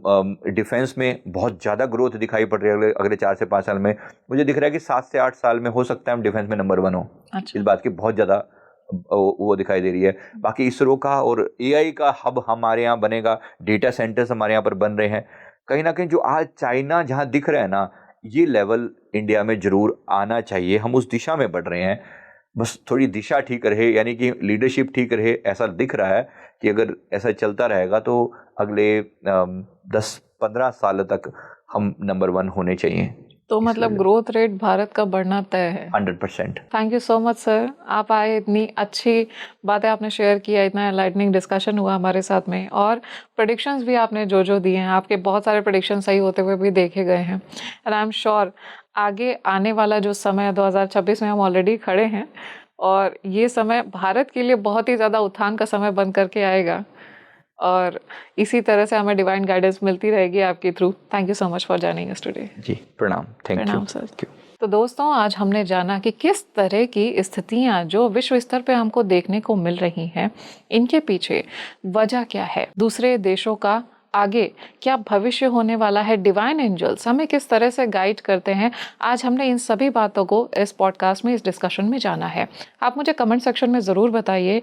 डिफेंस में बहुत ज़्यादा ग्रोथ दिखाई पड़ रही है अगले 4 से 5 साल में। मुझे दिख रहा है कि 7 से 8 साल में हो सकता है हम डिफेंस में नंबर 1 हो। अच्छा। इस बात की बहुत ज़्यादा वो दिखाई दे रही है। बाकी इसरो का और एआई का हब हमारे यहाँ बनेगा, डेटा सेंटर्स हमारे यहाँ पर बन रहे हैं। कहीं ना कहीं जो आज चाइना जहाँ दिख रहा है ना, ये लेवल इंडिया में जरूर आना चाहिए। हम उस दिशा में बढ़ रहे हैं, बस थोड़ी दिशा ठीक रहे, यानी कि लीडरशिप ठीक रहे। ऐसा दिख रहा है कि अगर ऐसा चलता रहेगा तो अगले 10-15 साल तक हम नंबर 1 होने चाहिए। तो मतलब ग्रोथ रेट भारत का बढ़ना तय है 100%। Thank you so much sir, आप आए, इतनी अच्छी बातें आपने शेयर किया, इतना एनलाइटनिंग डिस्कशन हुआ हमारे साथ में, और प्रेडिक्शंस भी आपने जो दिए हैं, आपके बहुत सारे प्रेडिक्शन सही होते हुए भी देखे गए हैं। एंड आई एम श्योर आगे आने वाला जो समय है 2026 में हम ऑलरेडी खड़े हैं, और ये समय भारत के लिए बहुत ही ज़्यादा उत्थान का समय बन करके आएगा, और इसी तरह से हमें डिवाइन गाइडेंस मिलती रहेगी आपके through. Thank you so much for joining us today. जी, प्रणाम। Thank you. प्रणाम सर। तो दोस्तों, आज हमने जाना कि किस तरह की स्थितियां जो विश्व स्तर पे हमको देखने को मिल रही हैं, इनके पीछे वजह क्या है, दूसरे देशों का आगे क्या भविष्य होने वाला है, डिवाइन एंजल्स हमें किस तरह से गाइड करते हैं। आज हमने इन सभी बातों को इस पॉडकास्ट में, इस डिस्कशन में जाना है। आप मुझे कमेंट सेक्शन में ज़रूर बताइए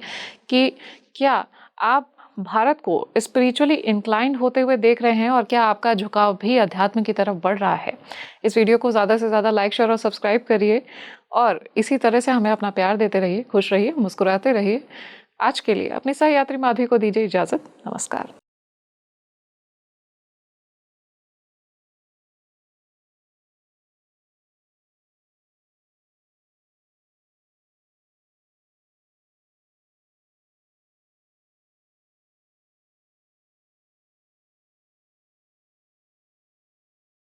कि क्या आप भारत को स्पिरिचुअली इंक्लाइंड होते हुए देख रहे हैं, और क्या आपका झुकाव भी अध्यात्म की तरफ बढ़ रहा है। इस वीडियो को ज़्यादा से ज़्यादा लाइक, शेयर और सब्सक्राइब करिए, और इसी तरह से हमें अपना प्यार देते रहिए, खुश रहिए, मुस्कुराते रहिए। आज के लिए अपनी सहयात्री माधवी को दीजिए इजाज़त। नमस्कार।